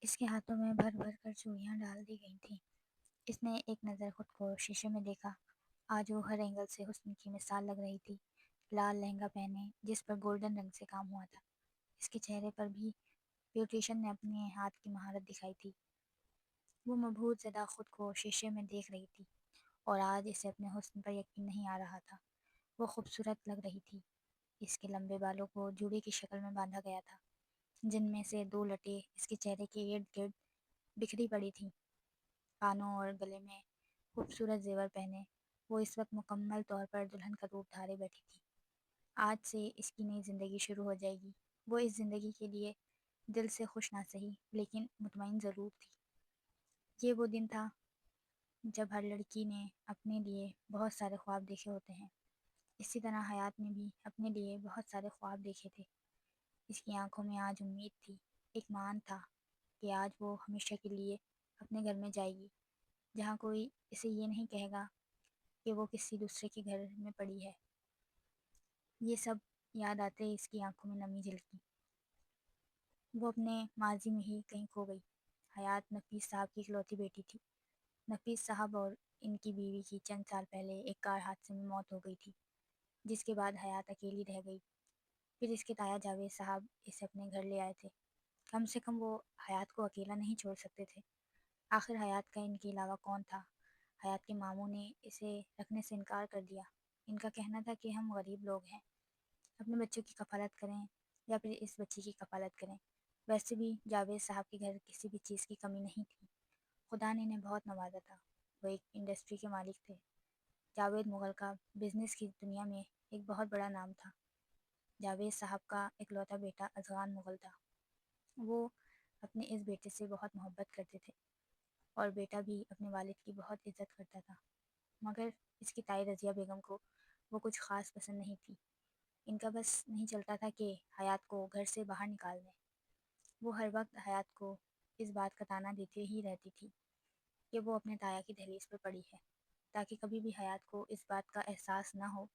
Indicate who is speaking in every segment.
Speaker 1: اس کے ہاتھوں میں بھر بھر کر چوڑیاں ڈال دی گئی تھیں۔ اس نے ایک نظر خود کو شیشے میں دیکھا۔ آج وہ ہر اینگل سے حسن کی مثال لگ رہی تھی۔ لال لہنگا پہنے جس پر گولڈن رنگ سے کام ہوا تھا، اس کے چہرے پر بھی بیوٹیشن نے اپنے ہاتھ کی مہارت دکھائی تھی۔ وہ مبہوت زدہ خود کو شیشے میں دیکھ رہی تھی، اور آج اسے اپنے حسن پر یقین نہیں آ رہا تھا۔ وہ خوبصورت لگ رہی تھی۔ اس کے لمبے بالوں کو جوڑی کی شکل میں باندھا گیا تھا، جن میں سے دو لٹیں اس کے چہرے کے ارد گرد بکھری پڑی تھیں۔ کانوں اور گلے میں خوبصورت زیور پہنے وہ اس وقت مکمل طور پر دلہن کا روپ دھارے بیٹھی تھی۔ آج سے اس کی نئی زندگی شروع ہو جائے گی۔ وہ اس زندگی کے لیے دل سے خوش نہ سہی لیکن مطمئن ضرور تھی۔ یہ وہ دن تھا جب ہر لڑکی نے اپنے لیے بہت سارے خواب دیکھے ہوتے ہیں۔ اسی طرح حیات نے بھی اپنے لیے بہت سارے خواب دیکھے تھے۔ اس کی آنکھوں میں آج امید تھی، اطمینان تھا کہ آج وہ ہمیشہ کے لیے اپنے گھر میں جائے گی، جہاں کوئی اسے یہ نہیں کہے گا کہ وہ کسی دوسرے کے گھر میں پڑی ہے۔ یہ سب یاد آتے اس کی آنکھوں میں نمی جھلکی۔ وہ اپنے ماضی میں ہی کہیں کھو گئی۔ حیات نفیس صاحب کی اکلوتی بیٹی تھی۔ نفیس صاحب اور ان کی بیوی کی چند سال پہلے ایک کار حادثے میں موت ہو گئی تھی، جس کے بعد حیات اکیلی رہ گئی۔ پھر اس کے تایا جاوید صاحب اسے اپنے گھر لے آئے تھے۔ کم سے کم وہ حیات کو اکیلا نہیں چھوڑ سکتے تھے۔ آخر حیات کا ان کے علاوہ کون تھا؟ حیات کے ماموں نے اسے رکھنے سے انکار کر دیا۔ ان کا کہنا تھا کہ ہم غریب لوگ ہیں، اپنے بچوں کی کفالت کریں یا پھر اس بچی کی کفالت کریں۔ ویسے بھی جاوید صاحب کے گھر کسی بھی چیز کی کمی نہیں تھی۔ خدا نے انہیں بہت نوازا تھا۔ وہ ایک انڈسٹری کے مالک تھے۔ جاوید مغل کا بزنس کی دنیا میں ایک بہت بڑا نام تھا۔ جاوید صاحب کا اکلوتا بیٹا اذغان مغل تھا۔ وہ اپنے اس بیٹے سے بہت محبت کرتے تھے، اور بیٹا بھی اپنے والد کی بہت عزت کرتا تھا، مگر اس کی تائی رضیہ بیگم کو وہ کچھ خاص پسند نہیں تھی۔ ان کا بس نہیں چلتا تھا کہ حیات کو گھر سے باہر نکال دیں۔ وہ ہر وقت حیات کو اس بات کا طعنہ دیتے ہی رہتی تھی کہ وہ اپنے تایا کی دہلیز پر پڑی ہے، تاکہ کبھی بھی حیات کو اس بات کا احساس نہ ہو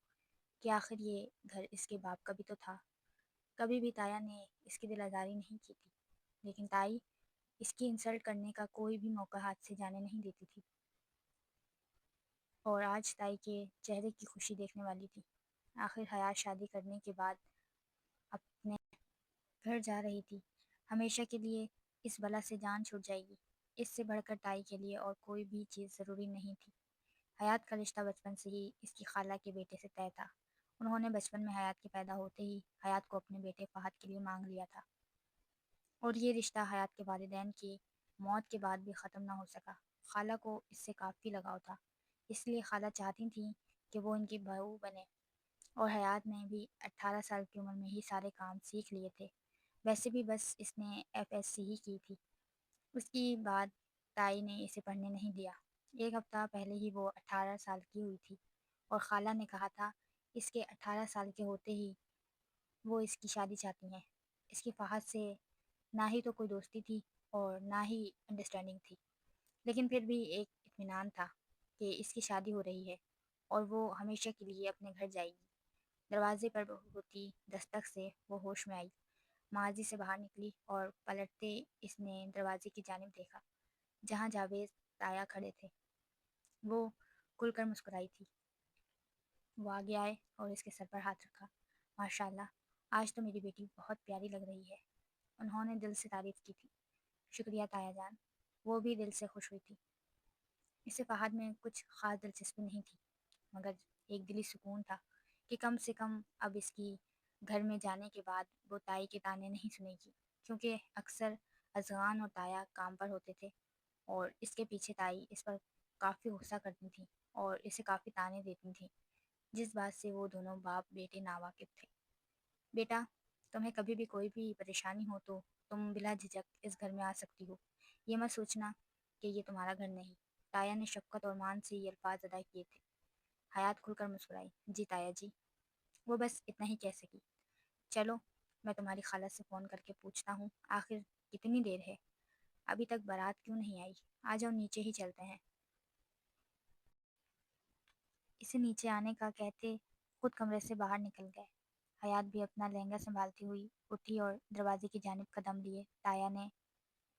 Speaker 1: کہ آخر یہ گھر اس کے باپ کا بھی تو تھا۔ کبھی بھی تایا نے اس کی دل آزاری نہیں کی تھی، لیکن تائی اس کی انسلٹ کرنے کا کوئی بھی موقع ہاتھ سے جانے نہیں دیتی تھی، اور آج تائی کے چہرے کی خوشی دیکھنے والی تھی۔ آخر حیات شادی کرنے کے بعد اپنے گھر جا رہی تھی۔ ہمیشہ کے لیے اس بلا سے جان چھوٹ جائے گی۔ اس سے بڑھ کر تائی کے لیے اور کوئی بھی چیز ضروری نہیں تھی۔ حیات کا رشتہ بچپن سے ہی اس کی خالہ کے بیٹے سے طے تھا۔ انہوں نے بچپن میں حیات کے پیدا ہوتے ہی حیات کو اپنے بیٹے فہد کے لیے مانگ لیا تھا، اور یہ رشتہ حیات کے والدین کی موت کے بعد بھی ختم نہ ہو سکا۔ خالہ کو اس سے کافی لگاؤ تھا، اس لیے خالہ چاہتی تھیں کہ وہ ان کی بہو بنے، اور حیات نے بھی 18 سال کی عمر میں ہی سارے کام سیکھ لیے تھے۔ ویسے بھی بس اس نے ایف ایس سی ہی کی تھی۔ اس کی بعد تائی نے اسے پڑھنے نہیں دیا۔ ایک ہفتہ پہلے ہی وہ 18 سال کی ہوئی تھی، اور خالہ نے کہا تھا اس کے 18 سال کے ہوتے ہی وہ اس کی شادی چاہتی ہیں۔ اس کی فہد سے نہ ہی تو کوئی دوستی تھی اور نہ ہی انڈرسٹینڈنگ تھی، لیکن پھر بھی ایک اطمینان تھا کہ اس کی شادی ہو رہی ہے اور وہ ہمیشہ کے لیے اپنے گھر جائے گی۔ دروازے پر ہوتی دستک سے وہ ہوش میں آئی، ماضی سے باہر نکلی، اور پلٹتے اس نے دروازے کی جانب دیکھا جہاں جاوید تایا کھڑے تھے۔ وہ کھل کر مسکرائی تھی۔ وہ آگے آئے اور اس کے سر پر ہاتھ رکھا۔ ماشاءاللہ، آج تو میری بیٹی بہت پیاری لگ رہی ہے۔ انہوں نے دل سے تعریف کی تھی۔ شکریہ تایا جان۔ وہ بھی دل سے خوش ہوئی تھی۔ اسے فہد میں کچھ خاص دلچسپی نہیں تھی، مگر ایک دلی سکون تھا کہ کم سے کم اب اس کی گھر میں جانے کے بعد وہ تائی کے تانے نہیں سنے گی، کیونکہ اکثر اذغان اور تایا کام پر ہوتے تھے اور اس کے پیچھے تائی اس پر کافی غصہ کرتی تھیں اور اسے کافی تانے دیتی تھیں، جس بات سے وہ دونوں باپ بیٹے ناواقف تھے۔ بیٹا، تمہیں کبھی بھی کوئی بھی پریشانی ہو تو تم بلا جھجک اس گھر میں آ سکتی ہو۔ یہ مت سوچنا کہ یہ تمہارا گھر نہیں۔ تایا نے شفقت اور مان سے یہ الفاظ ادا کیے تھے۔ حیات کھل کر مسکرائی۔ جی تایا جی۔ وہ بس اتنا ہی کہہ سکی۔ چلو، میں تمہاری خالہ سے فون کر کے پوچھتا ہوں آخر کتنی دیر ہے، ابھی تک بارات کیوں نہیں آئی؟ آ جاؤ، نیچے ہی چلتے ہیں۔ اسے نیچے آنے کا کہتے خود کمرے سے باہر نکل گئے۔ حیات بھی اپنا لہنگا سنبھالتی ہوئی اٹھی اور دروازے کی جانب قدم لیے۔ تایا نے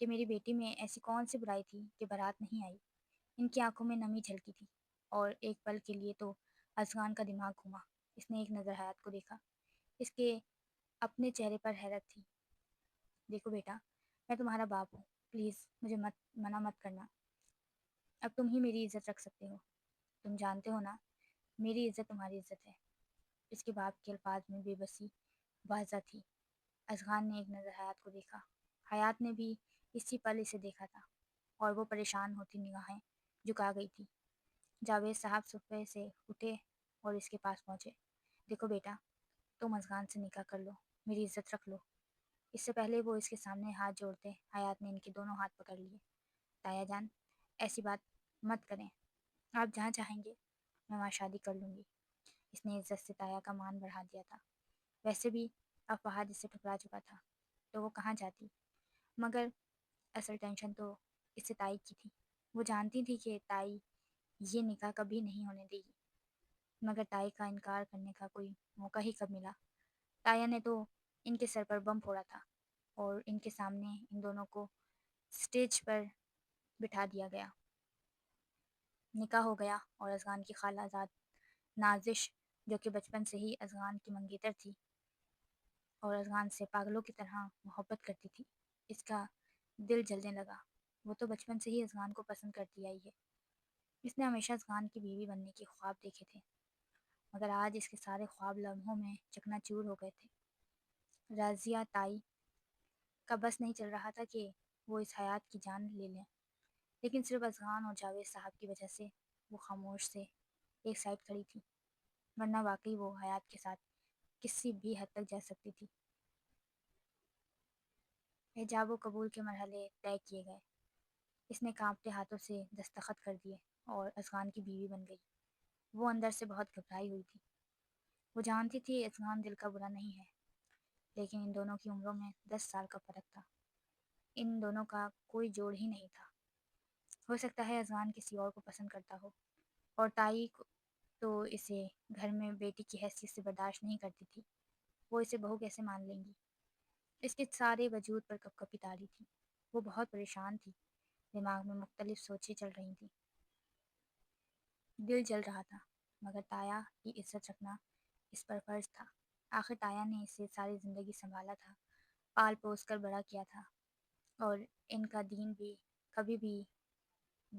Speaker 1: کہ میری بیٹی میں ایسی کون سی برائی تھی کہ بارات نہیں آئی۔ ان کی آنکھوں میں نمی جھلکی تھی، اور ایک پل کے لیے تو اذغان کا دماغ گھوما۔ اس نے ایک نظر حیات کو دیکھا۔ اس کے اپنے چہرے پر حیرت تھی۔ دیکھو بیٹا، میں تمہارا باپ ہوں، پلیز مجھے منع مت کرنا۔ اب تم ہی میری عزت رکھ سکتے ہو۔ تم جانتے ہو نا، میری عزت تمہاری عزت ہے۔ اس کے باپ کے الفاظ میں بے بسی واضح تھی۔ اذغان نے ایک نظر حیات کو دیکھا۔ حیات نے بھی اسی پل اسے دیکھا تھا، اور وہ پریشان ہوتی نگاہیں جھکا گئی تھی۔ جاوید صاحب صفحے سے اٹھے اور اس کے پاس پہنچے۔ دیکھو بیٹا، تم اذغان سے نکاح کر لو، میری عزت رکھ لو۔ اس سے پہلے وہ اس کے سامنے ہاتھ جوڑتے، حیات نے ان کے دونوں ہاتھ پکڑ لیے۔ تایا جان، ایسی بات مت کریں، آپ جہاں چاہیں گے میں وہاں شادی کر لوں گی۔ اس نے عزت سے تایا کا مان بڑھا دیا تھا۔ ویسے بھی اب فہد اسے ٹھکرا چکا تھا تو وہ کہاں جاتی، مگر اصل ٹینشن تو اس سے تائی کی تھی۔ وہ جانتی تھی کہ تائی یہ نکاح کبھی نہیں ہونے دے گی، مگر تائی کا انکار کرنے کا کوئی موقع ہی کب ملا۔ تایا نے تو ان کے سر پر بم پھوڑا تھا، اور ان کے سامنے ان دونوں کو سٹیج پر بٹھا دیا گیا۔ نکاح ہو گیا، اور اذغان کی خالہ زاد نازش، جو کہ بچپن سے ہی اذغان کی منگیتر تھی اور اذغان سے پاگلوں کی طرح محبت کرتی تھی، اس کا دل جلنے لگا۔ وہ تو بچپن سے ہی اذغان کو پسند کرتی آئی ہے۔ اس نے ہمیشہ اذغان کی بیوی بننے کے خواب دیکھے تھے، مگر آج اس کے سارے خواب لمحوں میں چکنا چور ہو گئے تھے۔ رازیہ تائی کا بس نہیں چل رہا تھا کہ وہ اس حیات کی جان لے لیں، لیکن صرف اذغان اور جاوید صاحب کی وجہ سے وہ خاموش سے ایک سائڈ کھڑی تھی، ورنہ واقعی وہ حیات کے ساتھ کسی بھی حد تک جا سکتی تھی۔ حجاب و قبول کے مرحلے طے کیے گئے۔ اس نے کانپتے ہاتھوں سے دستخط کر دیے اور اذغان کی بیوی بن گئی۔ وہ اندر سے بہت گھبرائی ہوئی تھی۔ وہ جانتی تھی اذغان دل کا برا نہیں ہے، لیکن ان دونوں کی عمروں میں 10 سال کا فرق تھا۔ ان دونوں کا کوئی جوڑ ہی نہیں تھا۔ ہو سکتا ہے اذغان کسی اور کو پسند کرتا ہو، اور تائی تو اسے گھر میں بیٹی کی حیثیت سے برداشت نہیں کرتی تھی۔ وہ اسے بہو کیسے مان لیں گی؟ اس کے سارے وجود پر کپ کپی تاری تھی۔ وہ بہت پریشان تھی، دماغ میں مختلف سوچیں چل رہی تھیں، دل جل رہا تھا، مگر تایا کی عزت رکھنا اس پر فرض تھا۔ آخر تایا نے اسے ساری زندگی سنبھالا تھا، پال پوس کر بڑا کیا تھا، اور ان کا دین بھی کبھی بھی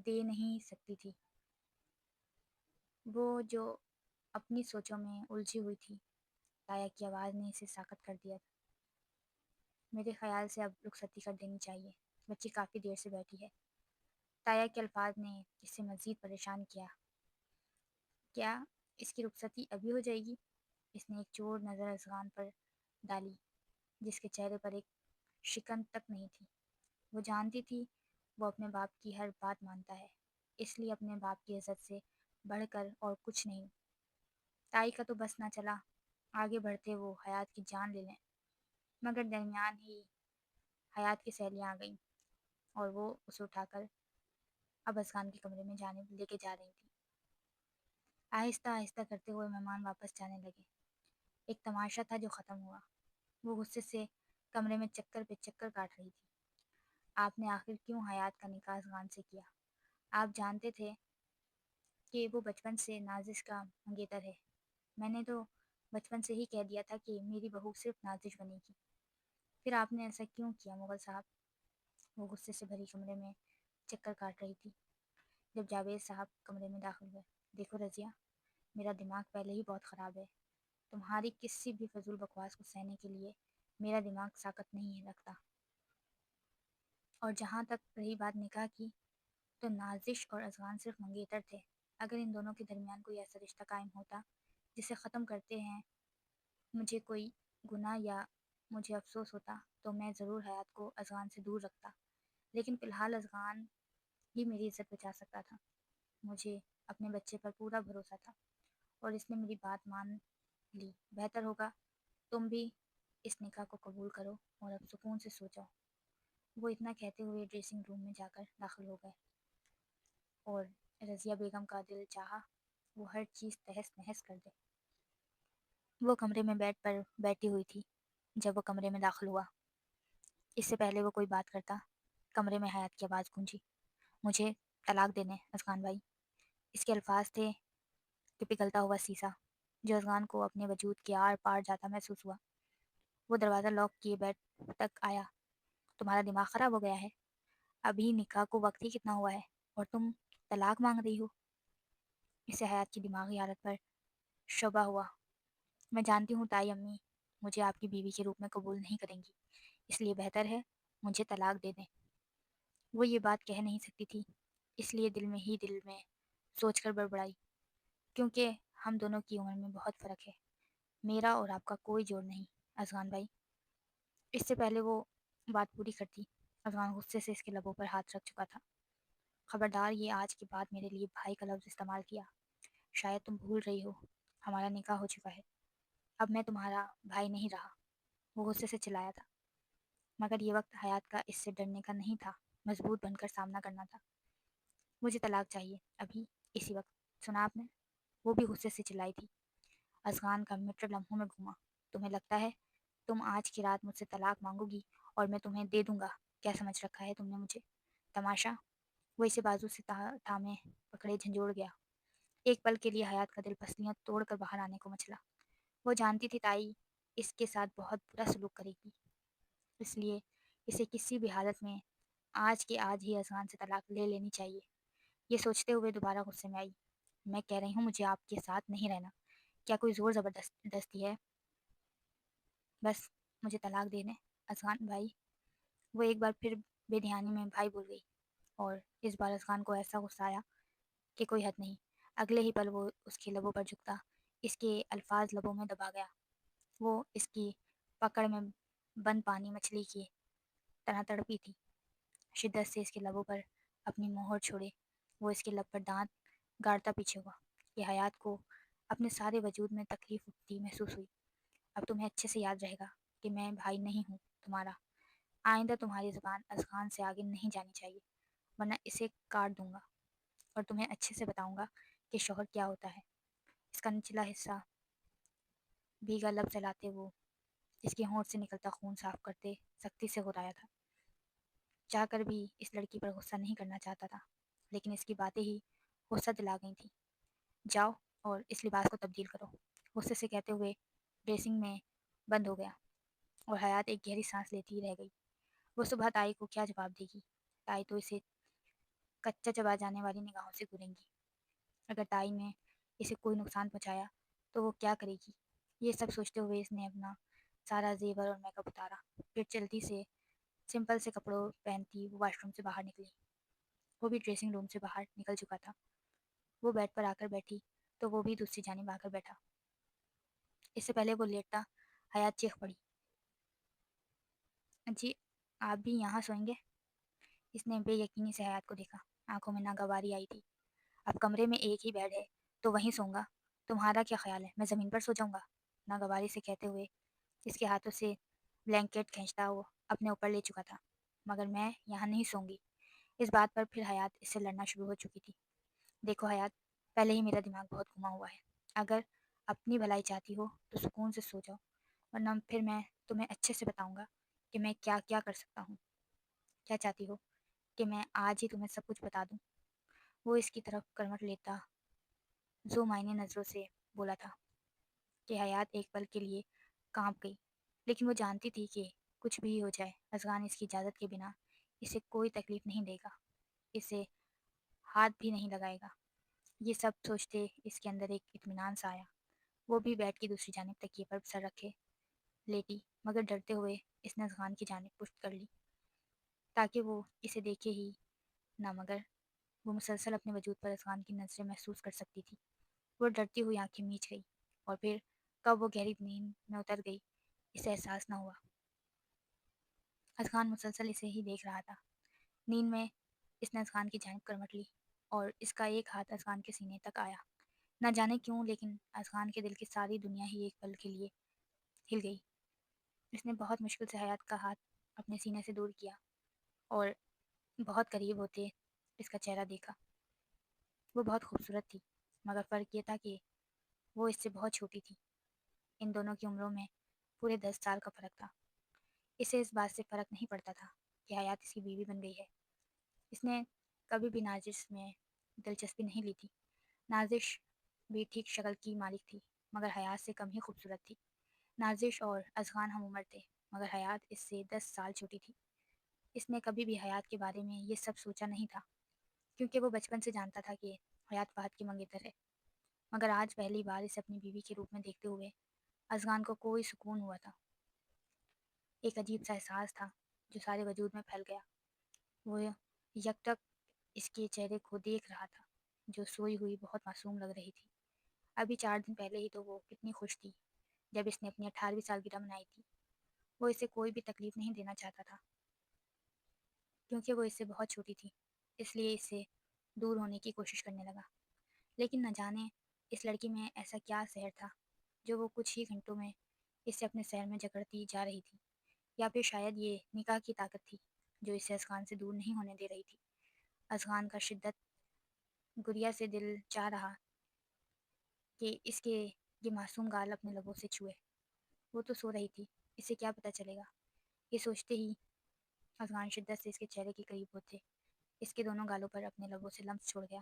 Speaker 1: دے نہیں سکتی تھی۔ وہ جو اپنی سوچوں میں الجھی ہوئی تھی، تایا کی آواز نے اسے ساکت کر دیا۔ میرے خیال سے اب رخصتی کر دینی چاہیے، بچی کافی دیر سے بیٹھی ہے۔ تایا کے الفاظ نے اسے مزید پریشان کیا۔ کیا اس کی رخصتی ابھی ہو جائے گی؟ اس نے ایک چور نظر اذغان پر ڈالی، جس کے چہرے پر ایک شکن تک نہیں تھی۔ وہ جانتی تھی وہ اپنے باپ کی ہر بات مانتا ہے، اس لیے اپنے باپ کی عزت سے بڑھ کر اور کچھ نہیں۔ تائی کا تو بس نہ چلا آگے بڑھتے وہ حیات کی جان لے لیں، مگر درمیان ہی حیات کی سہیلیاں آ گئیں، اور وہ اسے اٹھا کر اب اذغان کے کمرے میں جانے لے کے جا رہی تھی۔ آہستہ آہستہ کرتے ہوئے مہمان واپس جانے لگے۔ ایک تماشا تھا جو ختم ہوا۔ وہ غصے سے کمرے میں چکر پہ چکر کاٹ رہی تھی۔ آپ نے آخر کیوں حیات کا نکاح اذغان سے کیا؟ آپ جانتے تھے کہ وہ بچپن سے نازش کا منگیتر ہے۔ میں نے تو بچپن سے ہی کہہ دیا تھا کہ میری بہو صرف نازش بنے گی۔ پھر آپ نے ایسا کیوں کیا مغل صاحب؟ وہ غصے سے بھری کمرے میں چکر کاٹ رہی تھی جب جاوید صاحب کمرے میں داخل ہوئے۔ دیکھو رضیہ، میرا دماغ پہلے ہی بہت خراب ہے۔ تمہاری کسی بھی فضول بکواس کو سہنے کے لیے میرا دماغ طاقت نہیں رکھتا۔ اور جہاں تک رہی بات نکاح کی، تو نازش اور اذغان صرف منگیتر تھے۔ اگر ان دونوں کے درمیان کوئی ایسا رشتہ قائم ہوتا جسے ختم کرتے ہیں مجھے کوئی گناہ یا مجھے افسوس ہوتا، تو میں ضرور حیات کو اذغان سے دور رکھتا، لیکن فی الحال اذغان ہی میری عزت بچا سکتا تھا۔ مجھے اپنے بچے پر پورا بھروسہ تھا، اور اس نے میری بات مان لی۔ بہتر ہوگا تم بھی اس نکاح کو قبول کرو اور اب سکون سے سو جاؤ۔ وہ اتنا کہتے ہوئے ڈریسنگ روم میں جا کر داخل ہو گئے، اور رضیہ بیگم کا دل چاہا وہ ہر چیز تہس نہس کر دے۔ وہ کمرے میں بیڈ پر بیٹھی ہوئی تھی جب وہ کمرے میں داخل ہوا۔ اس سے پہلے وہ کوئی بات کرتا کمرے میں حیات کی آواز گونجی، مجھے طلاق دینے ازغان بھائی۔ اس کے الفاظ تھے کہ پگھلتا ہوا سیسا جو ازغان کو اپنے وجود کے آر پار جاتا محسوس ہوا۔ وہ دروازہ لاک کیے بیڈ تک آیا۔ تمہارا دماغ خراب ہو گیا ہے؟ ابھی نکاح کو وقت ہی کتنا ہوا ہے اور تم طلاق مانگ رہی ہو؟ اس سے حیات کی دماغی حالت پر شبہ ہوا۔ میں جانتی ہوں تائی امی مجھے آپ کی بیوی کے روپ میں قبول نہیں کریں گی، اس لیے بہتر ہے مجھے طلاق دے دیں۔ وہ یہ بات کہہ نہیں سکتی تھی، اس لیے دل میں سوچ کر بڑبڑائی، کیونکہ ہم دونوں کی عمر میں بہت فرق ہے، میرا اور آپ کا کوئی جوڑ نہیں ازغان بھائی۔ اس سے پہلے وہ بات پوری کرتی، ازغان غصے سے اس کے لبوں پر ہاتھ رکھ چکا تھا۔ خبردار، یہ آج کے بعد میرے لیے بھائی کا لفظ استعمال کیا۔ شاید تم بھول رہی ہو، ہمارا نکاح ہو چکا ہے، اب میں تمہارا بھائی نہیں رہا۔ وہ غصے سے چلایا تھا، مگر یہ وقت حیات کا اس سے ڈرنے کا نہیں تھا، مضبوط بن کر سامنا کرنا تھا۔ مجھے طلاق چاہیے، ابھی، اسی وقت، سنا آپ نے؟ وہ بھی غصے سے چلائی تھی۔ ازغان کا میٹر لمحوں میں گھوما۔ تمہیں لگتا ہے تم آج کی رات مجھ سے طلاق مانگو گی اور میں تمہیں دے دوں گا؟ کیا سمجھ رکھا ہے تم نے مجھے؟ تماشا؟ وہ اسے بازو سے تھامے پکڑے جھنجھوڑ گیا۔ ایک پل کے لیے حیات کا دل پسلیاں توڑ کر باہر آنے کو مچلا۔ وہ جانتی تھی تائی اس کے ساتھ بہت برا سلوک کرے گی، اس لیے اسے کسی بھی حالت میں آج کے آج ہی ازغان سے طلاق لے لینی چاہیے۔ یہ سوچتے ہوئے دوبارہ غصے میں آئی۔ میں کہہ رہی ہوں مجھے آپ کے ساتھ نہیں رہنا، کیا کوئی زور زبردستی ہے؟ بس مجھے طلاق دے دیں ازغان بھائی۔ وہ ایک بار پھر بے دھیانی میں بھائی بول گئی، اور اس بار ازغان کو ایسا غصہ آیا کہ کوئی حد نہیں۔ اگلے ہی پل وہ اس کے لبوں پر جھکتا، اس کے الفاظ لبوں میں دبا گیا۔ وہ اس کی پکڑ میں بند پانی مچھلی کی طرح تڑپی تھی، شدت سے اس کے لبوں پر اپنی مہر چھوڑے وہ اس کے لب پر دانت گاڑتا پیچھے ہوا۔ یہ حیات کو اپنے سارے وجود میں تکلیف اٹھتی محسوس ہوئی۔ اب تمہیں اچھے سے یاد رہے گا کہ میں بھائی نہیں ہوں تمہارا۔ آئندہ تمہاری زبان ازغان سے آگے نہیں جانی چاہیے، ورنہ اسے کاٹ دوں گا، اور تمہیں اچھے سے بتاؤں گا کہ شوہر کیا ہوتا ہے۔ اس کا نچلا حصہ بھیگا لب چلاتے وہ اس کے ہونٹ سے نکلتا خون صاف کرتے سختی سے غرایا تھا۔ چاہ کر بھی اس لڑکی پر غصہ نہیں کرنا چاہتا تھا، لیکن اس کی باتیں ہی غصہ دلا گئی تھیں۔ جاؤ اور اس لباس کو تبدیل کرو، غصے سے کہتے ہوئے ڈریسنگ میں بند ہو گیا، اور حیات ایک گہری سانس لیتی رہ گئی۔ وہ صبح تائی کو کیا جواب دے گی؟ تائی تو اسے کچا چبا جانے والی نگاہوں سے گھوریں گی۔ اگر تائی نے اسے کوئی نقصان پہنچایا تو وہ کیا کرے گی؟ یہ سب سوچتے ہوئے اس نے اپنا سارا زیور اور میک اپ اتارا، پھر جلدی سے سمپل سے کپڑوں پہنتی وہ واش روم سے باہر نکلی۔ وہ بھی ڈریسنگ روم سے باہر نکل چکا تھا۔ وہ بیڈ پر آ کر بیٹھی تو وہ بھی دوسری جانب آ کر بیٹھا۔ اس سے پہلے وہ لیٹا حیات چیخ پڑی، جی آپ بھی یہاں سوئیں گے؟ اس نے بے یقینی سے حیات کو دیکھا، آنکھوں میں ناگواری آئی تھی۔ اب کمرے میں ایک ہی بیڈ ہے تو وہیں سوں گا، تمہارا کیا خیال ہے میں زمین پر سو جاؤں گا؟ ناگواری سے کہتے ہوئے اس کے ہاتھوں سے بلینکٹ کھینچتا وہ اپنے اوپر لے چکا تھا۔ مگر میں یہاں نہیں سوں گی۔ اس بات پر پھر حیات اس سے لڑنا شروع ہو چکی تھی۔ دیکھو حیات، پہلے ہی میرا دماغ بہت گھما ہوا ہے، اگر اپنی بھلائی چاہتی ہو تو سکون سے سو جاؤ، ورنہ پھر میں تمہیں اچھے سے بتاؤں گا کہ میں کیا کیا کر سکتا ہوں۔ کیا چاہتی ہو کہ میں آج ہی تمہیں سب کچھ بتا دوں؟ وہ اس کی طرف کرمٹ لیتا ذو معنی نظروں سے بولا تھا کہ حیات ایک پل کے لیے کانپ گئی، لیکن وہ جانتی تھی کہ کچھ بھی ہو جائے ازغان اس کی اجازت کے بنا اسے کوئی تکلیف نہیں دے گا، اسے ہاتھ بھی نہیں لگائے گا۔ یہ سب سوچتے اس کے اندر ایک اطمینان سا آیا۔ وہ بھی بیڈ کی دوسری جانب تکیے پر سر رکھے لیٹی، مگر ڈرتے ہوئے اس نے ازغان کی جانب پشت کر لی تاکہ وہ اسے دیکھے ہی نہ، مگر وہ مسلسل اپنے وجود پر ازغان کی نظریں محسوس کر سکتی تھی۔ وہ ڈرتی ہوئی آنکھیں میچ گئی، اور پھر کب وہ گہری نیند میں اتر گئی اسے احساس نہ ہوا۔ ازغان مسلسل اسے ہی دیکھ رہا تھا۔ نیند میں اس نے ازغان کی جانب کرمٹ لی، اور اس کا ایک ہاتھ ازغان کے سینے تک آیا۔ نہ جانے کیوں، لیکن ازغان کے دل کی ساری دنیا ہی ایک پل کے لیے ہل گئی۔ اس نے بہت مشکل سے حیات کا ہاتھ اپنے سینے سے دور کیا، اور بہت قریب ہوتے اس کا چہرہ دیکھا۔ وہ بہت خوبصورت تھی، مگر فرق یہ تھا کہ وہ اس سے بہت چھوٹی تھی۔ ان دونوں کی عمروں میں پورے 10 سال کا فرق تھا۔ اسے اس بات سے فرق نہیں پڑتا تھا کہ حیات اس کی بیوی بن گئی ہے۔ اس نے کبھی بھی نازش میں دلچسپی نہیں لی تھی۔ نازش بھی ٹھیک شکل کی مالک تھی مگر حیات سے کم ہی خوبصورت تھی۔ نازش اور اذغان ہم عمر تھے مگر حیات اس سے 10 سال چھوٹی تھی۔ اس نے کبھی بھی حیات کے بارے میں یہ سب سوچا نہیں تھا کیونکہ وہ بچپن سے جانتا تھا کہ حیات فہد کی منگیتر ہے، مگر آج پہلی بار اسے اپنی بیوی کے روپ میں دیکھتے ہوئے اذغان کو کوئی سکون ہوا تھا۔ ایک عجیب سا احساس تھا جو سارے وجود میں پھیل گیا۔ وہ یکٹک اس کے چہرے کو دیکھ رہا تھا جو سوئی ہوئی بہت معصوم لگ رہی تھی۔ ابھی 4 دن پہلے ہی تو وہ کتنی خوش تھی جب اس نے اپنی 18ویں سالگرہ منائی تھی۔ وہ اسے کوئی بھی تکلیف نہیں دینا چاہتا تھا کیونکہ وہ اس سے بہت چھوٹی تھی، اس لیے اس سے دور ہونے کی کوشش کرنے لگا۔ لیکن نہ جانے اس لڑکی میں ایسا کیا سحر تھا جو وہ کچھ ہی گھنٹوں میں اس سے اپنے سحر میں جکڑتی جا رہی تھی، یا پھر شاید یہ نکاح کی طاقت تھی جو اسے اذغان سے دور نہیں ہونے دے رہی تھی۔ اذغان کا شدت گڑیا سے دل چاہ رہا کہ اس کے یہ معصوم گال اپنے لبوں سے چھوئے۔ وہ تو سو رہی تھی، اسے کیا پتہ چلے گا۔ یہ سوچتے ہی اذغان شدت سے اس کے چہرے کے قریب ہوتے اس کے دونوں گالوں پر اپنے لبوں سے لمس چھوڑ گیا۔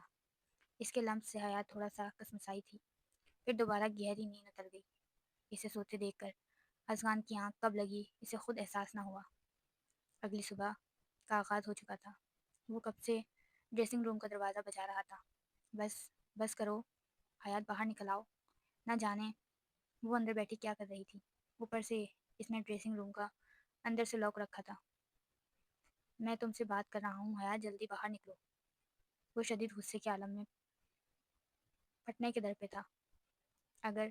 Speaker 1: اس کے لمس سے حیات تھوڑا سا کسمسائی تھی، پھر دوبارہ گہری نیند اتر گئی۔ اسے سوتے دیکھ کر اذغان کی آنکھ کب لگی اسے خود احساس نہ ہوا۔ اگلی صبح کا آغاز ہو چکا تھا۔ وہ کب سے ڈریسنگ روم کا دروازہ بجا رہا تھا۔ بس بس کرو، حیات باہر نکل آؤ۔ نہ جانے وہ اندر بیٹھی کیا کر رہی تھی، اوپر سے اس نے ڈریسنگ روم کا اندر سے لاک رکھا تھا۔ میں تم سے بات کر رہا ہوں حیات، جلدی باہر نکلو۔ وہ شدید غصے کے عالم میں پھٹنے کے در پہ تھا۔ اگر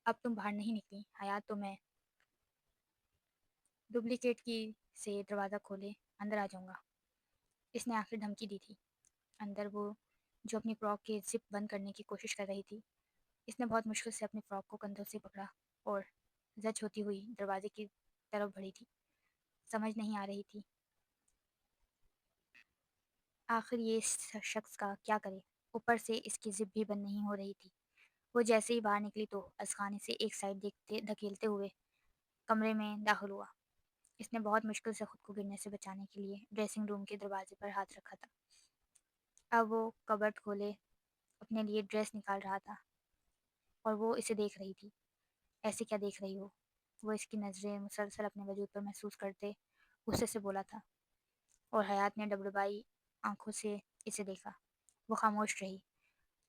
Speaker 1: اب تم باہر نہیں نکلی حیات تو میں ڈپلیکیٹ کی سے دروازہ کھولے اندر آ جاؤں گا۔ اس نے آخر دھمکی دی تھی۔ اندر وہ جو اپنی فراک کے زپ بند کرنے کی کوشش کر رہی تھی، اس نے بہت مشکل سے اپنی فراک کو کندھوں سے پکڑا اور زچ ہوتی ہوئی دروازے کی طرف بڑھی تھی۔ سمجھ نہیں آ رہی تھی آخر یہ شخص کا کیا کرے، اوپر سے اس کی زپ بھی بند نہیں ہو رہی تھی۔ وہ جیسے ہی باہر نکلی تو اذغان سے ایک سائڈ دیکھتے دھکیلتے ہوئے کمرے میں داخل ہوا۔ اس نے بہت مشکل سے خود کو گرنے سے بچانے کے لیے ڈریسنگ روم کے دروازے پر ہاتھ رکھا تھا۔ اب وہ کبرٹ کھولے اپنے لیے ڈریس نکال رہا تھا اور وہ اسے دیکھ رہی تھی۔ ایسے کیا دیکھ رہی ہو؟ وہ اس کی نظریں مسلسل اپنے وجود پر محسوس کرتے غصے سے بولا تھا، اور حیات نے ڈبڈبائی آنکھوں سے اسے دیکھا۔ وہ خاموش رہی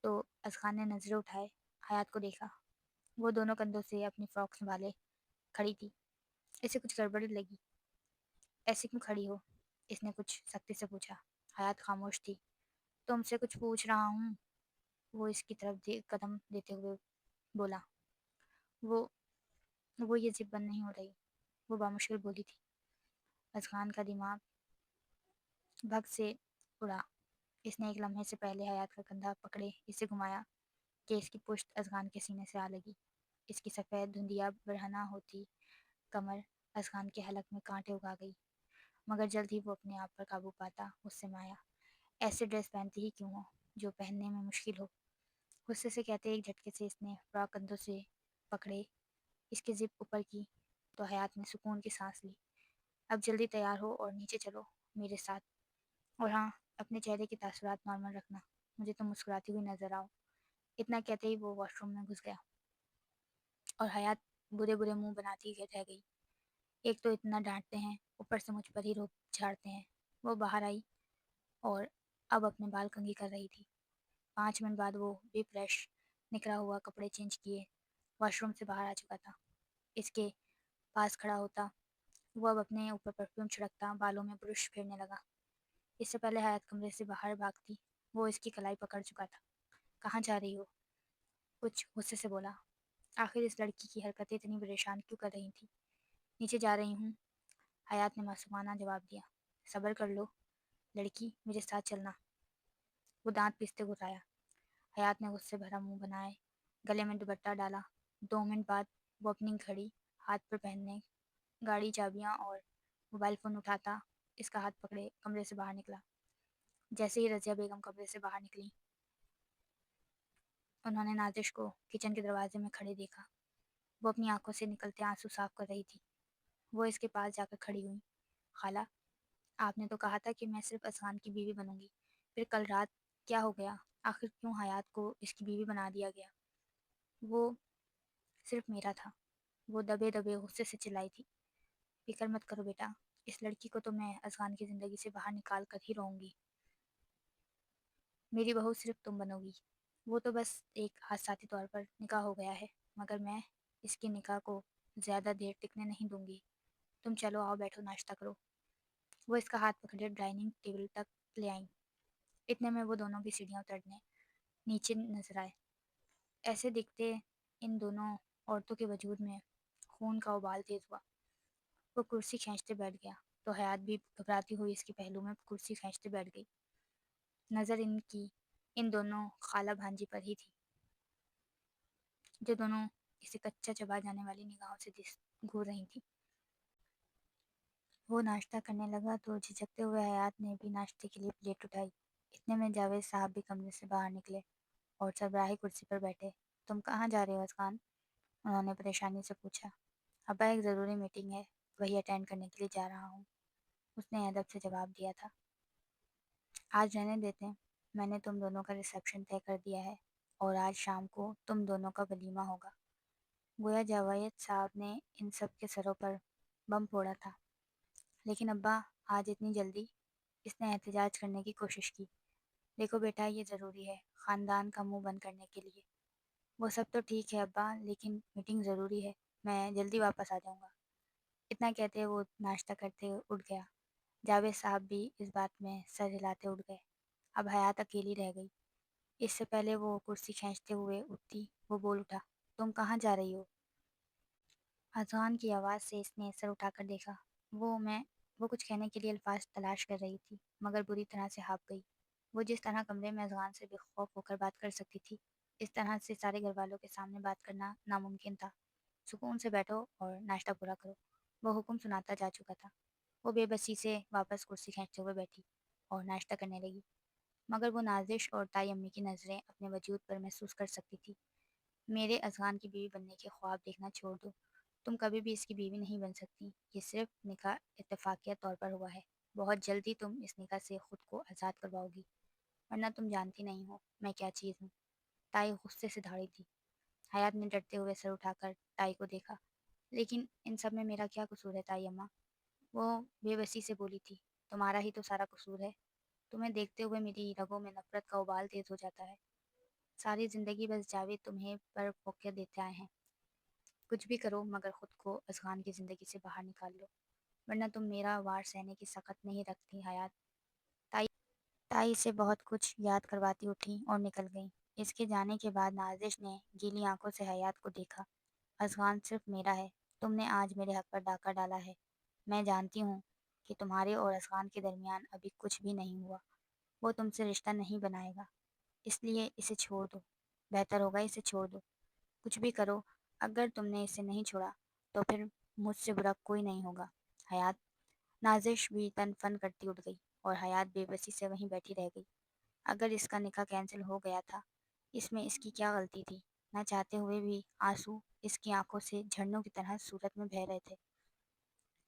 Speaker 1: تو اذغان نے نظریں اٹھائے حیات کو دیکھا۔ وہ دونوں کندھوں سے اپنی فراک سنبھالے کھڑی تھی۔ اسے کچھ گڑبڑ لگی۔ ایسے کیوں کھڑی ہو؟ اس نے کچھ سختی سے پوچھا۔ حیات خاموش تھی۔ تم سے کچھ پوچھ رہا ہوں، وہ اس کی طرف قدم دیتے ہوئے بولا۔ وہ یہ زپ بند نہیں ہو رہی، وہ بامشکل بولی تھی۔ اذغان کا دماغ بھگ سے اڑا۔ اس نے ایک لمحے سے پہلے حیات کا کندھا پکڑے اسے گھمایا کہ اس کی پشت اذغان کے سینے سے آ لگی۔ اس کی سفید دھندیا برہنہ ہوتی کمر اذغان کے حلق میں کانٹے اگا گئی، مگر جلد ہی وہ اپنے آپ پر قابو پاتا غصے میں آیا۔ ایسے ڈریس پہنتی ہی کیوں ہو جو پہننے میں مشکل ہو؟ غصے سے کہتے ایک جھٹکے سے اس نے فراک کندھوں سے پکڑے اس کی زپ اوپر کی تو حیات نے سکون کی سانس لی۔ اب جلدی تیار ہو اور نیچے چلو میرے ساتھ، اور ہاں اپنے چہرے کے تاثرات نارمل رکھنا، مجھے تم مسکراتی ہوئی نظر آؤ۔ اتنا کہتے ہی وہ واش روم میں گھس گیا اور حیات برے برے منہ بناتی رہ گئی۔ ایک تو اتنا ڈانٹتے ہیں، اوپر سے مجھ پر ہی روپ جھاڑتے ہیں۔ وہ باہر آئی اور اب اپنے بال کنگھی کر رہی تھی۔ 5 منٹ بعد وہ بھی فریش نکلا ہوا کپڑے چینج کیے واش روم سے باہر آ چکا تھا۔ اس کے پاس کھڑا ہوتا وہ اب اپنے اوپر پرفیوم چھڑکتا بالوں میں برش پھیرنے لگا۔ اس سے پہلے حیات کمرے سے باہر بھاگتی وہ اس کی کلائی پکڑ چکا تھا۔ کہاں جا رہی ہو؟ کچھ غصے سے بولا۔ آخر اس لڑکی کی حرکتیں اتنی پریشان کیوں کر رہی تھیں؟ نیچے جا رہی ہوں، حیات نے معصومانہ جواب دیا۔ صبر کر لو لڑکی، میرے ساتھ چلنا، وہ دانت پیستے گھرایا۔ حیات نے غصے بھرا منہ بنائے گلے میں دوپٹہ ڈالا۔ 2 منٹ بعد وہ اپنی گھڑی ہاتھ پر پہننے گاڑی چابیاں اور موبائل فون اٹھاتا اس کا ہاتھ پکڑے کمرے سے باہر نکلا۔ جیسے ہی رضیہ بیگم کمرے سے باہر نکلی انہوں نے نازش کو کچن کے دروازے میں کھڑے دیکھا۔ وہ اپنی آنکھوں سے نکلتے آنسو صاف کر رہی تھی۔ وہ اس کے پاس جا کر کھڑی ہوئی۔ خالہ، آپ نے تو کہا تھا کہ میں صرف اذہان کی بیوی بنوں گی، پھر کل رات کیا ہو گیا؟ آخر کیوں حیات کو اس کی بیوی بنا دیا گیا؟ وہ صرف میرا تھا، وہ دبے دبے غصے سے چلائی تھی۔ فکر مت کرو بیٹا، اس لڑکی کو تو میں اذہان کی زندگی سے باہر نکال کر ہی رہوں گی۔ میری بہو صرف تم بنو گی۔ وہ تو بس ایک حادثاتی طور پر نکاح ہو گیا ہے، مگر میں اس کی نکاح کو زیادہ دیر ٹکنے نہیں دوں گی۔ تم چلو آؤ بیٹھو ناشتہ کرو۔ وہ اس کا ہاتھ پکڑے ڈائننگ ٹیبل تک لے آئیں۔ اتنے میں وہ دونوں بھی سیڑھیاں اترنے نیچے نظر آئے۔ ایسے دکھتے ان دونوں عورتوں کے وجود میں خون کا ابال تیز ہوا۔ وہ کرسی کھینچتے بیٹھ گیا تو حیات بھی گھبراتی ہوئی اس کے پہلو میں کرسی کھینچتے بیٹھ گئی۔ نظر ان کی ان دونوں خالہ بھانجی پر ہی تھی، جو دونوں اسے کچا چبا جانے والی نگاہوں سے گھور رہی تھی۔ وہ ناشتہ کرنے لگا تو جھجکتے ہوئے حیات نے بھی ناشتے کے لیے پلیٹ اٹھائی۔ اتنے میں جاوید صاحب بھی کمرے سے باہر نکلے اور سربراہی کرسی پر بیٹھے۔ تم کہاں جا رہے ہو اذہان؟ انہوں نے پریشانی سے پوچھا۔ ابا ایک ضروری میٹنگ ہے، وہی اٹینڈ کرنے کے لیے جا رہا ہوں، اس نے ادب سے جواب دیا تھا۔ آج رہنے دیتے ہیں، میں نے تم دونوں کا ریسیپشن طے کر دیا ہے اور آج شام کو تم دونوں کا ولیمہ ہوگا۔ گویا جاوید صاحب نے ان سب کے سروں پر بم پھوڑا تھا۔ لیکن ابا آج اتنی جلدی؟ اس نے احتجاج کرنے کی کوشش کی۔ دیکھو بیٹا، یہ ضروری ہے خاندان کا منہ بند کرنے کے لیے۔ وہ سب تو ٹھیک ہے ابا، لیکن میٹنگ ضروری ہے، میں جلدی واپس آ جاؤں گا۔ اتنا کہتے وہ ناشتہ کرتے اٹھ گیا۔ جاوید صاحب بھی اس بات میں سر ہلاتے اٹھ گئے۔ اب حیات اکیلی رہ گئی۔ اس سے پہلے وہ کرسی کھینچتے ہوئے اٹھتی، وہ بول اٹھا، تم کہاں جا رہی ہو؟ اذان کی آواز سے اس نے سر اٹھا کر دیکھا۔ وہ کچھ کہنے کے لیے الفاظ تلاش کر رہی تھی، مگر بری طرح سے ہاپ گئی۔ وہ جس طرح کمرے میں اذان سے بے خوف ہو کر بات کر سکتی تھی، اس طرح سے سارے گھر والوں کے سامنے بات کرنا ناممکن تھا۔ سکون سے بیٹھو اور ناشتہ پورا کرو، وہ حکم سناتا جا چکا تھا۔ وہ بے بسی سے واپس کرسی کھینچتے ہوئے بیٹھی اور ناشتہ کرنے لگی، مگر وہ نازش اور تائی امی کی نظریں اپنے وجود پر محسوس کر سکتی تھی۔ میرے اذان کی بیوی بننے کے خواب دیکھنا چھوڑ دو، تم کبھی بھی اس کی بیوی نہیں بن سکتی، یہ صرف نکاح اتفاقیہ طور پر ہوا ہے، بہت جلدی تم اس نکاح سے خود کو آزاد کرواؤ گی، ورنہ تم جانتی نہیں ہو میں کیا چیز ہوں۔ تائی غصے سے دھاڑی تھی۔ حیات نے ڈرتے ہوئے سر اٹھا کر تائی کو دیکھا۔ لیکن ان سب میں میرا کیا قصور ہے تائی اماں؟ وہ بے بسی سے بولی تھی۔ تمہارا ہی تو سارا قصور ہے، تمہیں دیکھتے ہوئے میری رگوں میں نفرت کا ابال تیز ہو جاتا ہے۔ ساری زندگی بس جاوید تمہیں پر موقع دیتے آئے ہیں۔ کچھ بھی کرو مگر خود کو اذہان کی زندگی سے باہر نکال لو، ورنہ تم میرا وار سہنے کی سخت نہیں رکھتی حیات۔ تائی تائی سے بہت کچھ یاد کرواتی اٹھی اور نکل گئیں۔ اس کے جانے کے بعد نازش نے گیلی آنکھوں سے حیات کو دیکھا۔ اذہان صرف میرا ہے، تم نے آج میرے حق پر ڈاکہ ڈالا ہے۔ میں جانتی ہوں کہ تمہارے اور اذہان کے درمیان ابھی کچھ بھی نہیں ہوا، وہ تم سے رشتہ نہیں بنائے گا، اس لیے اسے چھوڑ دو، بہتر ہوگا اسے چھوڑ دو۔ کچھ بھی کرو، اگر تم نے اسے نہیں چھوڑا تو پھر مجھ سے برا کوئی نہیں ہوگا حیات۔ نازش بھی تن فن کرتی اٹھ گئی اور حیات بے بسی سے وہیں بیٹھی رہ گئی۔ اگر اس کا نکاح کینسل ہو گیا تھا، اس میں اس کی کیا غلطی تھی؟ نہ چاہتے ہوئے بھی آنسو اس کی آنکھوں سے جھرنوں کی طرح صورت میں بہہ رہے تھے۔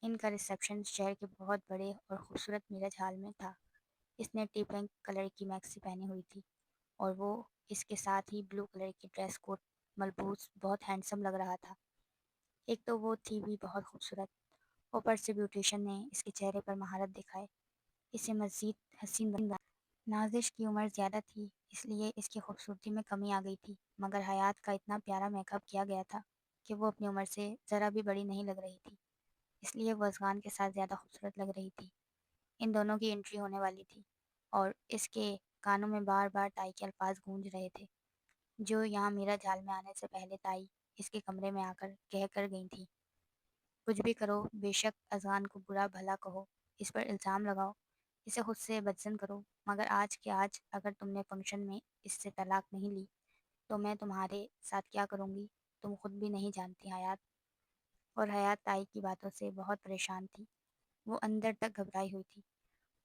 Speaker 1: ان کا ریسیپشن شہر کے بہت بڑے اور خوبصورت میرج ہال میں تھا۔ اس نے ٹی پنک کلر کی میکسی پہنی ہوئی تھی اور وہ اس کے ساتھ ہی بلو کلر کی ڈریس کوٹ ملبوس بہت ہینڈسم لگ رہا تھا۔ ایک تو وہ تھی بھی بہت خوبصورت، اوپر سے بیوٹیشن نے اس کے چہرے پر مہارت دکھائے، اسے مزید حسین بنا۔ نازش کی عمر زیادہ تھی، اس لیے اس کی خوبصورتی میں کمی آ گئی تھی، مگر حیات کا اتنا پیارا میک اپ کیا گیا تھا کہ وہ اپنی عمر سے ذرا بھی بڑی نہیں لگ رہی تھی، اس لیے وہ اذغان کے ساتھ زیادہ خوبصورت لگ رہی تھی۔ ان دونوں کی انٹری ہونے والی تھی اور اس کے کانوں میں بار بار تائی کے الفاظ گونج رہے تھے، جو یہاں میرا جھال میں آنے سے پہلے تائی اس کے کمرے میں آ کر کہہ کر گئی تھی۔ کچھ بھی کرو، بے شک اذغان کو برا بھلا کہو، اس پر الزام لگاؤ، اسے خود سے بدزن کرو، مگر آج کے آج اگر تم نے فنکشن میں اس سے طلاق نہیں لی تو میں تمہارے ساتھ کیا کروں گی تم خود بھی نہیں جانتی حیات۔ اور حیات تائی کی باتوں سے بہت پریشان تھی، وہ اندر تک گھبرائی ہوئی تھی۔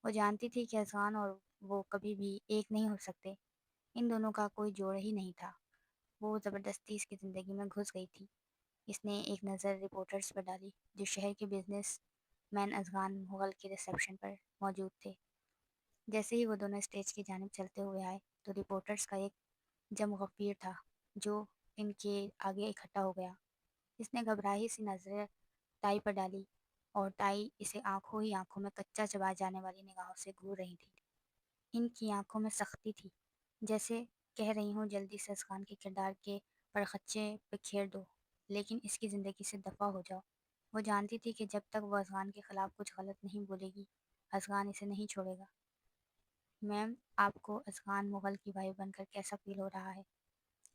Speaker 1: وہ جانتی تھی کہ اذغان اور وہ کبھی بھی ایک نہیں ہو سکتے، ان دونوں کا کوئی جوڑ ہی نہیں تھا۔ وہ زبردستی اس کی زندگی میں گھس گئی تھی۔ اس نے ایک نظر رپورٹرز پر ڈالی جو شہر کے بزنس مین ازغان مغل کے ریسیپشن پر موجود تھے۔ جیسے ہی وہ دونوں اسٹیج کی جانب چلتے ہوئے آئے تو رپورٹرز کا ایک جم غفیر تھا جو ان کے آگے اکٹھا ہو گیا۔ اس نے گھبراہی سی نظریں ٹائی پر ڈالی اور ٹائی اسے آنکھوں ہی آنکھوں میں کچا چبا جانے والی نگاہوں سے گھور رہی تھی۔ ان کی آنکھوں میں سختی تھی، جیسے کہہ رہی ہوں جلدی سے ازغان کے کردار کے پرخچے بکھیر دو، لیکن اس کی زندگی سے دفع ہو جاؤ۔ وہ جانتی تھی کہ جب تک وہ ازغان کے خلاف کچھ غلط نہیں بولے گی، ازغان اسے نہیں چھوڑے گا۔ میم، آپ کو ازغان مغل کی وائف بن کر کیسا فیل ہو رہا ہے؟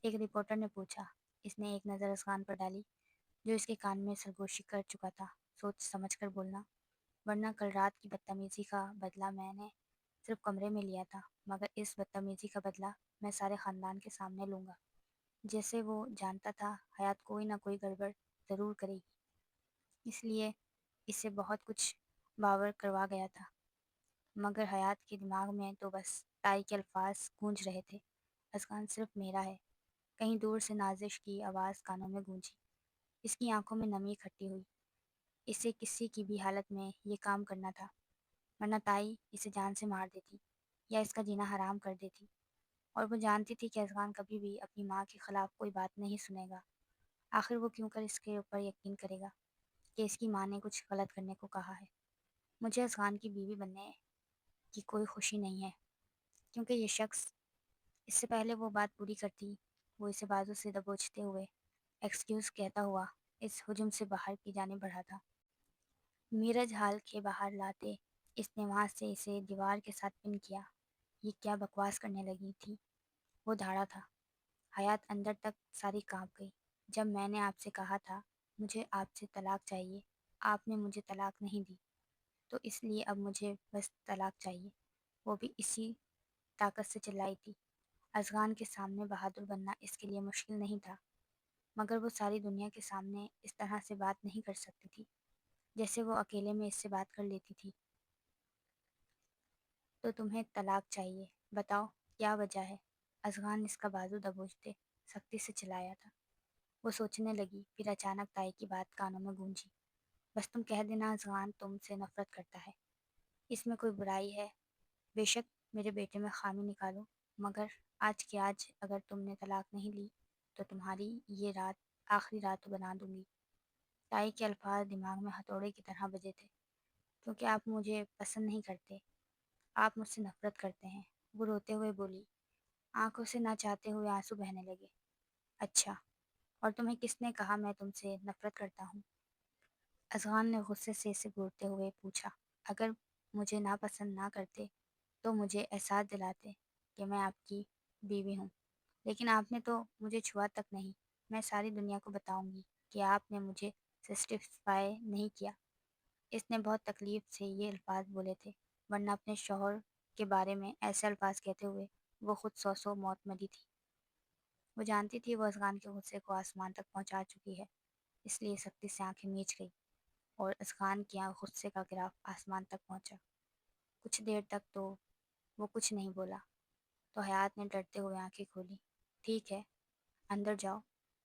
Speaker 1: ایک رپورٹر نے پوچھا۔ اس نے ایک نظر ازغان پر ڈالی جو اس کے کان میں سرگوشی کر چکا تھا۔ سوچ سمجھ کر بولنا، ورنہ کل رات کی بدتمیزی کا بدلہ میں نے صرف کمرے میں لیا تھا، مگر اس بدتمیزی کا بدلہ میں سارے خاندان کے سامنے لوں گا۔ جیسے وہ جانتا تھا حیات کوئی نہ کوئی گڑبڑ ضرور کرے گی، اس لیے اسے بہت کچھ باور کروا گیا تھا، مگر حیات کے دماغ میں تو بس ٹائی کے الفاظ گونج رہے تھے، ازغان صرف میرا ہے۔ کہیں دور سے نازش کی آواز کانوں میں گونجی۔ اس کی آنکھوں میں نمی اکٹھی ہوئی۔ اسے کسی کی بھی حالت میں یہ کام کرنا تھا، ورنہ تائی اسے جان سے مار دیتی یا اس کا جینا حرام کر دیتی۔ اور وہ جانتی تھی کہ ازغان کبھی بھی اپنی ماں کے خلاف کوئی بات نہیں سنے گا۔ آخر وہ کیوں کر اس کے اوپر یقین کرے گا کہ اس کی ماں نے کچھ غلط کرنے کو کہا ہے۔ مجھے ازغان کی بیوی بننے کی کوئی خوشی نہیں ہے، کیونکہ یہ شخص، اس سے پہلے وہ بات پوری کرتی، وہ اسے بازو سے دبوچتے ہوئے ایکسکیوز کہتا ہوا اس ہجوم سے باہر کی جانب بڑھا تھا۔ میرج ہال کے باہر لاتے اس نے وہاں سے اسے دیوار کے ساتھ پن کیا۔ یہ کیا بکواس کرنے لگی تھی؟ وہ دھاڑا تھا۔ حیات اندر تک ساری کانپ گئی۔ جب میں نے آپ سے کہا تھا مجھے آپ سے طلاق چاہیے، آپ نے مجھے طلاق نہیں دی، تو اس لیے اب مجھے بس طلاق چاہیے۔ وہ بھی اسی طاقت سے چلائی تھی۔ ازغان کے سامنے بہادر بننا اس کے لیے مشکل نہیں تھا، مگر وہ ساری دنیا کے سامنے اس طرح سے بات نہیں کر سکتی تھی جیسے وہ اکیلے میں اس سے بات کر لیتی تھی۔ تو تمہیں طلاق چاہیے، بتاؤ کیا وجہ ہے؟ ازغان نے اس کا بازو دبوچتے سختی سے چلایا تھا۔ وہ سوچنے لگی، پھر اچانک تائی کی بات کانوں میں گونجی۔ بس تم کہہ دینا ازغان تم سے نفرت کرتا ہے، اس میں کوئی برائی ہے؟ بے شک میرے بیٹے میں خامی نکالو، مگر آج کے آج اگر تم نے طلاق نہیں لی تو تمہاری یہ رات آخری رات بنا دوں گی۔ تائی کے الفاظ دماغ میں ہتھوڑے کی طرح بجے تھے۔ کیونکہ آپ مجھے پسند نہیں کرتے، آپ مجھ سے نفرت کرتے ہیں، وہ روتے ہوئے بولی۔ آنکھوں سے نہ چاہتے ہوئے آنسو بہنے لگے۔ اچھا، اور تمہیں کس نے کہا میں تم سے نفرت کرتا ہوں؟ ازغان نے غصے سے اسے گھورتے ہوئے پوچھا۔ اگر مجھے ناپسند نہ کرتے تو مجھے احساس دلاتے کہ میں آپ کی بیوی ہوں، لیکن آپ نے تو مجھے چھوا تک نہیں۔ میں ساری دنیا کو بتاؤں گی کہ آپ نے مجھے سیٹسفائی نہیں کیا۔ اس نے بہت تکلیف سے یہ الفاظ بولے تھے، ورنہ اپنے شوہر کے بارے میں ایسے الفاظ کہتے ہوئے وہ خود سو موت مری تھی۔ وہ جانتی تھی وہ ازغان کے غصے کو آسمان تک پہنچا چکی ہے، اس لیے سختی سے آنکھیں میچ گئی اور ازغان کے غصے کا گراف آسمان تک پہنچا۔ کچھ دیر تک تو وہ کچھ نہیں بولا، تو حیات نے ڈرتے ہوئے آنکھیں کھولی۔ ٹھیک ہے، اندر جاؤ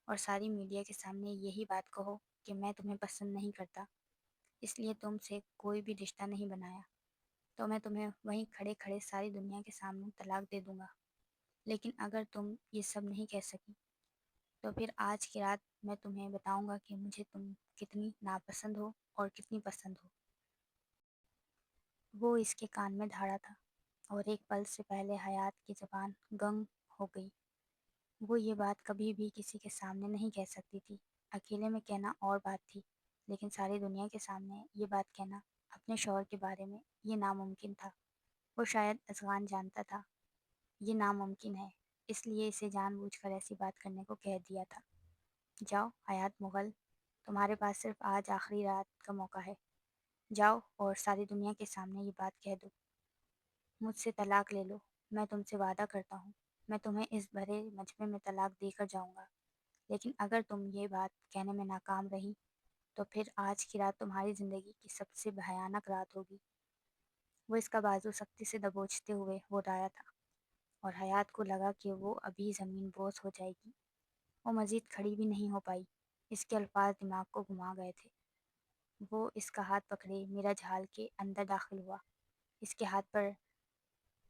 Speaker 1: اور ساری میڈیا کے سامنے یہی بات کہو کہ میں تمہیں پسند نہیں کرتا، اس لیے تم سے کوئی بھی رشتہ نہیں بنایا، تو میں تمہیں وہیں کھڑے کھڑے ساری دنیا کے سامنے طلاق دے دوں گا۔ لیکن اگر تم یہ سب نہیں کہہ سکی تو پھر آج کی رات میں تمہیں بتاؤں گا کہ مجھے تم کتنی ناپسند ہو اور کتنی پسند ہو۔ وہ اس کے کان میں دھاڑا تھا اور ایک پل سے پہلے حیات کی زبان گنگ ہو گئی۔ وہ یہ بات کبھی بھی کسی کے سامنے نہیں کہہ سکتی تھی۔ اکیلے میں کہنا اور بات تھی، لیکن ساری دنیا کے سامنے یہ بات کہنا اپنے شوہر کے بارے میں یہ ناممکن تھا۔ وہ شاید ازغان جانتا تھا یہ ناممکن ہے، اس لیے اسے جان بوجھ کر ایسی بات کرنے کو کہہ دیا تھا۔ جاؤ حیات مغل، تمہارے پاس صرف آج آخری رات کا موقع ہے۔ جاؤ اور ساری دنیا کے سامنے یہ بات کہہ دو، مجھ سے طلاق لے لو۔ میں تم سے وعدہ کرتا ہوں میں تمہیں اس بھرے مجمع میں طلاق دے کر جاؤں گا، لیکن اگر تم یہ بات کہنے میں ناکام رہی تو پھر آج کی رات تمہاری زندگی کی سب سے بھیانک رات ہوگی۔ وہ اس کا بازو سختی سے دبوچتے ہوئے ہو رہا تھا اور حیات کو لگا کہ وہ ابھی زمین بوس ہو جائے گی۔ وہ مزید کھڑی بھی نہیں ہو پائی، اس کے الفاظ دماغ کو گھما گئے تھے۔ وہ اس کا ہاتھ پکڑے میرج ہال کے اندر داخل ہوا۔ اس کے ہاتھ پر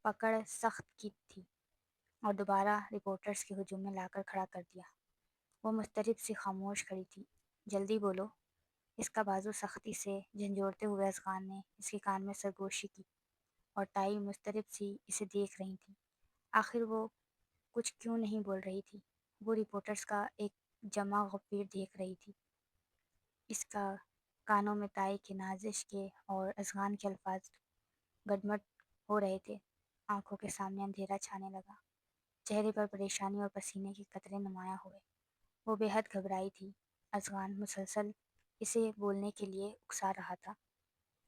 Speaker 1: پکڑ سخت کی تھی اور دوبارہ رپورٹرز کے ہجوم میں لا کر کھڑا کر دیا۔ وہ مضطرب سی خاموش کھڑی تھی۔ جلدی بولو، اس کا بازو سختی سے جھنجھوڑتے ہوئے افغان نے اس کے کان میں سرگوشی کی، اور ٹائی مضطرب سی اسے دیکھ رہی تھی۔ آخر وہ کچھ کیوں نہیں بول رہی تھی؟ وہ رپورٹرز کا ایک جمع غفیر دیکھ رہی تھی۔ اس کا کانوں میں ٹائی کے نازش کے اور افغان کے الفاظ گڈمڈ ہو رہے تھے۔ آنکھوں کے سامنے اندھیرا چھانے لگا، چہرے پر پریشانی اور پسینے کے قطرے نمایاں ہوئے۔ وہ بے حد گھبرائی تھی۔ افغان مسلسل اسے بولنے کے لیے اکسا رہا تھا۔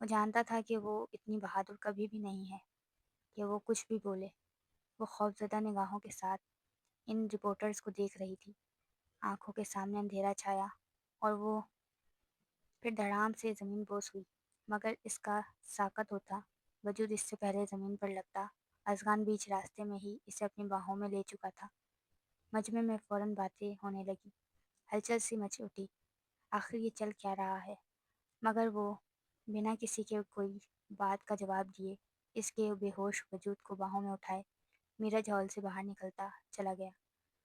Speaker 1: وہ جانتا تھا کہ وہ اتنی بہادر کبھی بھی نہیں ہے کہ وہ کچھ بھی بولے۔ وہ خوفزدہ نگاہوں کے ساتھ ان رپورٹرز کو دیکھ رہی تھی۔ آنکھوں کے سامنے اندھیرا چھایا اور وہ پھر دھڑام سے زمین بوس ہوئی، مگر اس کا ساکت ہوتا وجود اس سے پہلے زمین پر لگتا۔ افغان بیچ راستے میں ہی اسے اپنی باہوں میں لے چکا تھا۔ مجمع میں فوراً باتیں ہونے لگی، ہلچل سی مچ اٹھی۔ آخر یہ چل کیا رہا ہے؟ مگر وہ بنا کسی کے کوئی بات کا جواب دیے اس کے بے ہوش وجود کو باہوں میں اٹھائے میرج ہال سے باہر نکلتا چلا گیا۔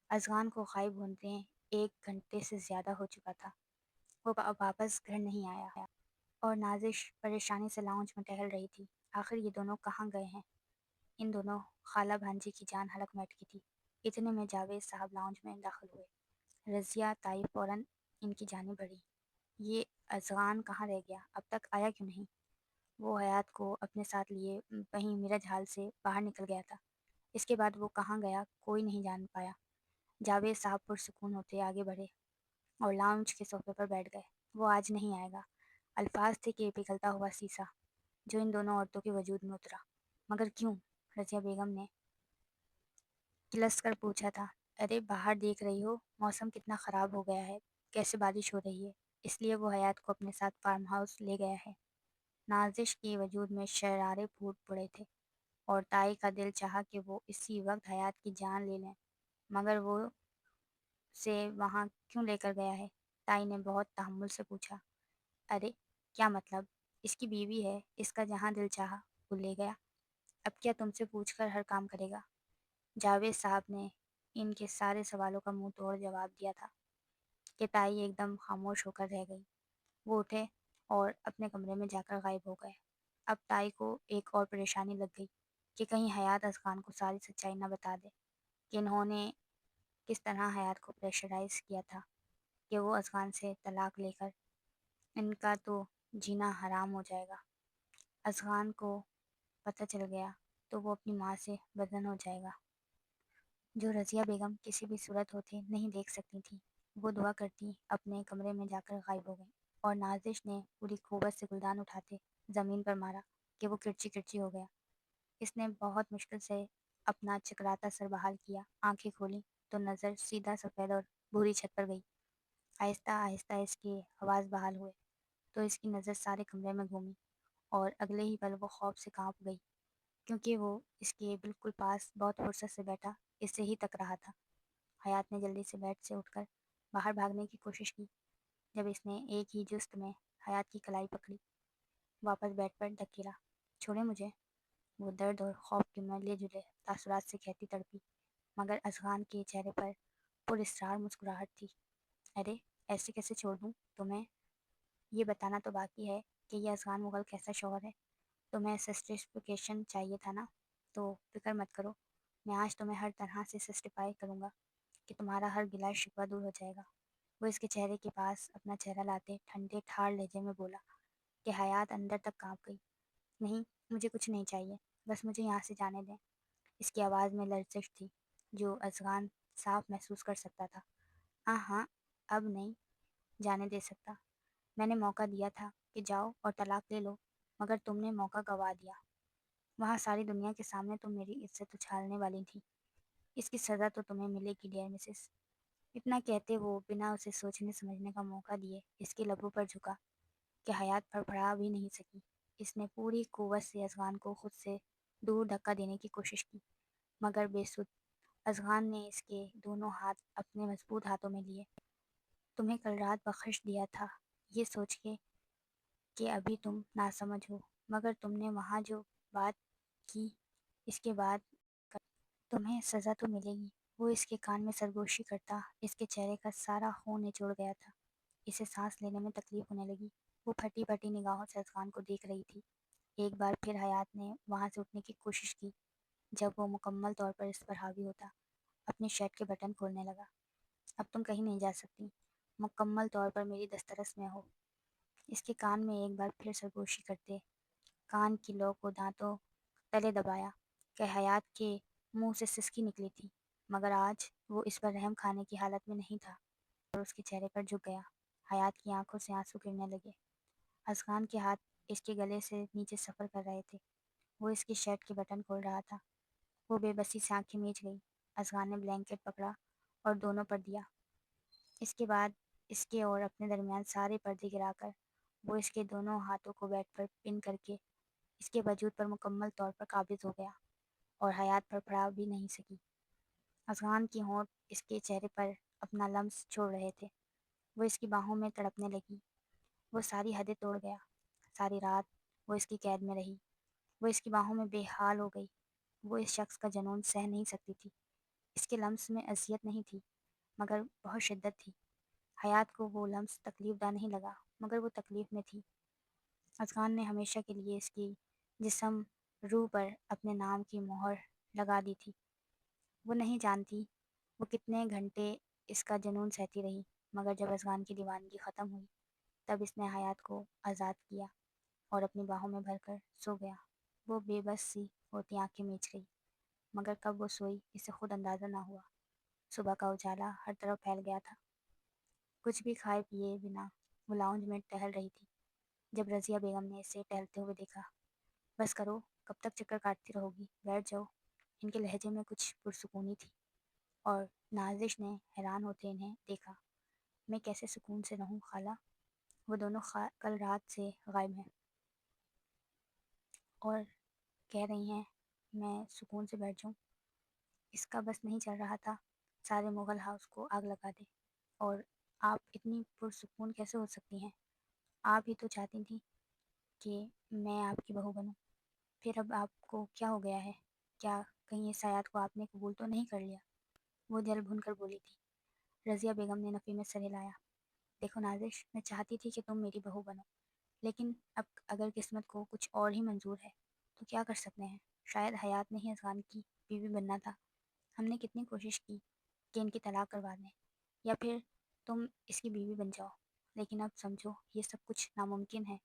Speaker 1: افغان کو غائب ہوتے 1 گھنٹے سے زیادہ ہو چکا تھا۔ وہ واپس گھر نہیں آیا، اور نازش پریشانی سے لاؤنج میں ٹہل رہی تھی۔ آخر یہ دونوں کہاں گئے ہیں؟ ان دونوں خالہ بھانجی کی جان ہلک میں اٹکی تھی۔ اتنے میں جاوید صاحب لاؤنج میں داخل ہوئے۔ رضیہ طائی فوراً ان کی جانب بڑھی۔ یہ افغان کہاں رہ گیا؟ اب تک آیا کیوں نہیں؟ وہ حیات کو اپنے ساتھ لیے وہیں میرج ہال سے باہر نکل گیا تھا۔ اس کے بعد وہ کہاں گیا کوئی نہیں جان پایا۔ جاوید صاحب پرسکون ہوتے آگے بڑھے اور لاؤنج کے صوفے پر بیٹھ گئے۔ وہ آج نہیں آئے گا، الفاظ تھے کہ پگھلتا ہوا سیسا جو ان دونوں عورتوں کے وجود میں اترا۔ مگر کیوں؟ رضیہ بیگم نے کلس کر پوچھا تھا۔ ارے باہر دیکھ رہی ہو موسم کتنا خراب ہو گیا ہے، کیسے بارش ہو رہی ہے، اس لیے وہ حیات کو اپنے ساتھ فارم ہاؤس لے گیا ہے۔ نازش کے وجود میں شرارے پھوٹ پڑے تھے، اور تائی کا دل چاہا کہ وہ اسی وقت حیات کی جان لے لیں، مگر وہ سے وہاں کیوں لے کر گیا ہے؟ تائی نے بہت تحمل سے پوچھا۔ ارے کیا مطلب؟ اس کی بیوی ہے، اس کا جہاں دل چاہا وہ لے گیا۔ اب کیا تم سے پوچھ کر ہر کام کرے گا؟ جاوید صاحب نے ان کے سارے سوالوں کا منہ توڑ جواب دیا تھا کہ تائی ایک دم خاموش ہو کر رہ گئی۔ وہ اٹھے اور اپنے کمرے میں جا کر غائب ہو گئے۔ اب تائی کو ایک اور پریشانی لگ گئی کہ کہیں حیات افغان کو ساری سچائی نہ بتا دے کہ انہوں نے کس طرح حیات کو پریشرائز کیا تھا کہ وہ افغان سے طلاق لے کر ان کا تو جینا حرام ہو جائے گا۔ افغان کو پتہ چل گیا تو وہ اپنی ماں سے بدن ہو جائے گا، جو رضیہ بیگم کسی بھی صورت ہوتے نہیں دیکھ سکتی تھی۔ وہ دعا کرتی اپنے کمرے میں جا کر غائب ہو گئی، اور نازش نے پوری قوت سے گلدان اٹھاتے زمین پر مارا کہ وہ کرچی کرچی ہو گیا۔ اس نے بہت مشکل سے اپنا چکراتا سر بحال کیا، آنکھیں کھولیں تو نظر سیدھا سفید اور بھوری چھت پر گئی۔ آہستہ آہستہ اس کی آواز بحال ہوئے تو اس کی نظر سارے کمرے میں گھومی، اور اگلے ہی پل وہ خوف سے کانپ گئی، کیونکہ وہ اس کے بالکل پاس بہت فرصت سے بیٹھا اسے ہی تک رہا تھا۔ حیات نے جلدی سے بیڈ سے اٹھ کر باہر بھاگنے کی کوشش کی۔ جب اس نے ایک ہی جست میں حیات کی کلائی پکڑی، واپس بیڈ پر دھکیلا۔ چھوڑے مجھے، وہ درد اور خوف کے ملے جلے تاثرات سے کہتی تڑپی، مگر افغان کے چہرے پر پر اسرار مسکراہٹ تھی۔ ارے ایسے کیسے چھوڑ دوں تمہیں؟ یہ بتانا تو باقی ہے کہ یہ افغان مغل کیسا شوہر ہے۔ تمہیں سسٹیفیکیشن چاہیے تھا نا، تو فکر مت کرو، میں آج تمہیں ہر طرح سے سسٹیفائی کروں گا کہ تمہارا ہر گلا شکوہ دور ہو جائے گا۔ وہ اس کے چہرے کے پاس اپنا چہرہ لاتے ٹھنڈے ٹھار لہجے میں بولا کہ حیات اندر تک کانپ گئی۔ نہیں، مجھے کچھ نہیں چاہیے، بس مجھے یہاں سے جانے دیں۔ اس کی آواز میں لرزش تھی جو افغان صاف محسوس کر سکتا تھا۔ ہاں، اب نہیں جانے دے سکتا۔ میں نے موقع دیا تھا کہ جاؤ اور طلاق لے لو، مگر تم نے موقع گنوا دیا۔ وہاں ساری دنیا کے سامنے تم میری عزت اچھالنے والی تھی۔ اس کی سزا تو تمہیں ملے گی ڈیئر مسز۔ اتنا کہتے وہ بنا اسے سوچنے سمجھنے کا موقع دیے اس کے لبوں پر جھکا کہ حیات پھڑپڑا بھی نہیں سکی۔ اس نے پوری قوت سے افغان کو خود سے دور دھکا دینے کی کوشش کی، مگر بے سود۔ افغان نے اس کے دونوں ہاتھ اپنے مضبوط ہاتھوں میں لیے۔ تمہیں کل رات بخش دیا تھا، یہ سوچ کے کہ ابھی تم ناسمجھ ہو، مگر تم نے وہاں جو بات کی اس کے بعد تمہیں سزا تو ملے گی۔ وہ اس کے کان میں سرگوشی کرتا، اس کے چہرے کا سارا خون نچوڑ گیا تھا، اسے سانس لینے میں تکلیف ہونے لگی۔ وہ پھٹی پھٹی نگاہوں سے اذغان کو دیکھ رہی تھی۔ ایک بار پھر حیات نے وہاں سے اٹھنے کی کوشش کی، جب وہ مکمل طور پر اس پر حاوی ہوتا، اپنی شرٹ کے بٹن کھولنے لگا۔ اب تم کہیں نہیں جا سکتی، مکمل طور پر میری دسترس میں ہو۔ اس کے کان میں ایک بار پھر سرگوشی کرتے، کان کی لو کو دانتوں تلے دبایا کہ حیات کے منہ سے سسکی نکلی تھی، مگر آج وہ اس پر رحم کھانے کی حالت میں نہیں تھا اور اس کے چہرے پر جھک گیا۔ حیات کی آنکھوں سے آنسو گرنے لگے۔ اذغان کے ہاتھ اس کے گلے سے نیچے سفر کر رہے تھے، وہ اس کی شرٹ کے بٹن کھول رہا تھا۔ وہ بے بسی سے آنکھیں میچ گئی۔ اذغان نے بلینکٹ پکڑا اور دونوں پر دیا۔ اس کے بعد اس کے اور اپنے درمیان سارے پردے گرا کر وہ اس کے دونوں ہاتھوں کو بیڈ پر پن کر کے اس کے وجود پر مکمل طور پر قابض ہو گیا اور حیات پر پڑا بھی نہیں سکی۔ اذغان کی ہونٹ اس کے چہرے پر اپنا لمس چھوڑ رہے تھے، وہ اس کی باہوں میں تڑپنے لگی۔ وہ ساری حدیں توڑ گیا۔ ساری رات وہ اس کی قید میں رہی، وہ اس کی باہوں میں بے حال ہو گئی۔ وہ اس شخص کا جنون سہ نہیں سکتی تھی۔ اس کے لمس میں اذیت نہیں تھی، مگر بہت شدت تھی۔ حیات کو وہ لمس تکلیف دہ نہیں لگا، مگر وہ تکلیف میں تھی۔ اذغان نے ہمیشہ کے لیے اس کی جسم روح پر اپنے نام کی مہر لگا دی تھی۔ وہ نہیں جانتی وہ کتنے گھنٹے اس کا جنون سہتی رہی، مگر جب اذغان کی دیوانگی ختم ہوئی تب اس نے حیات کو آزاد کیا اور اپنی باہوں میں بھر کر سو گیا۔ وہ بے بس سی ہوتی آنکھیں میچ گئی، مگر کب وہ سوئی اسے خود اندازہ نہ ہوا۔ صبح کا اجالا ہر طرف پھیل گیا تھا۔ کچھ بھی کھائے پیے بنا وہ لاؤنج میں ٹہل رہی تھی جب رضیہ بیگم نے اسے ٹہلتے ہوئے دیکھا۔ بس کرو، کب تک چکر کاٹتی رہو گی، بیٹھ جاؤ۔ ان کے لہجے میں کچھ پرسکونی تھی اور نازش نے حیران ہوتے انہیں دیکھا۔ میں کیسے سکون سے رہوں خالہ؟ وہ دونوں کل رات سے غائب ہیں اور کہہ رہی ہیں میں سکون سے بیٹھ جاؤں۔ اس کا بس نہیں چل رہا تھا سارے مغل ہاؤس کو آگ لگا دے، اور آپ اتنی پرسکون کیسے ہو سکتی ہیں؟ آپ ہی تو چاہتی تھیں کہ میں آپ کی بہو بنوں، پھر اب آپ کو کیا ہو گیا ہے؟ کیا کہیں اس حیات کو آپ نے قبول تو نہیں کر لیا؟ وہ جل بھن کر بولی تھی۔ رضیہ بیگم نے نفی میں سر ہلایا۔ دیکھو نازش، میں چاہتی تھی کہ تم میری بہو بنو، لیکن اب اگر قسمت کو کچھ اور ہی منظور ہے تو کیا کر سکتے ہیں؟ شاید حیات نے ہی اذغان کی بیوی بننا تھا۔ ہم نے کتنی کوشش کی کہ ان کی طلاق کروا دیں یا پھر تم اس کی بیوی بن جاؤ، لیکن اب سمجھو یہ سب کچھ ناممکن ہے۔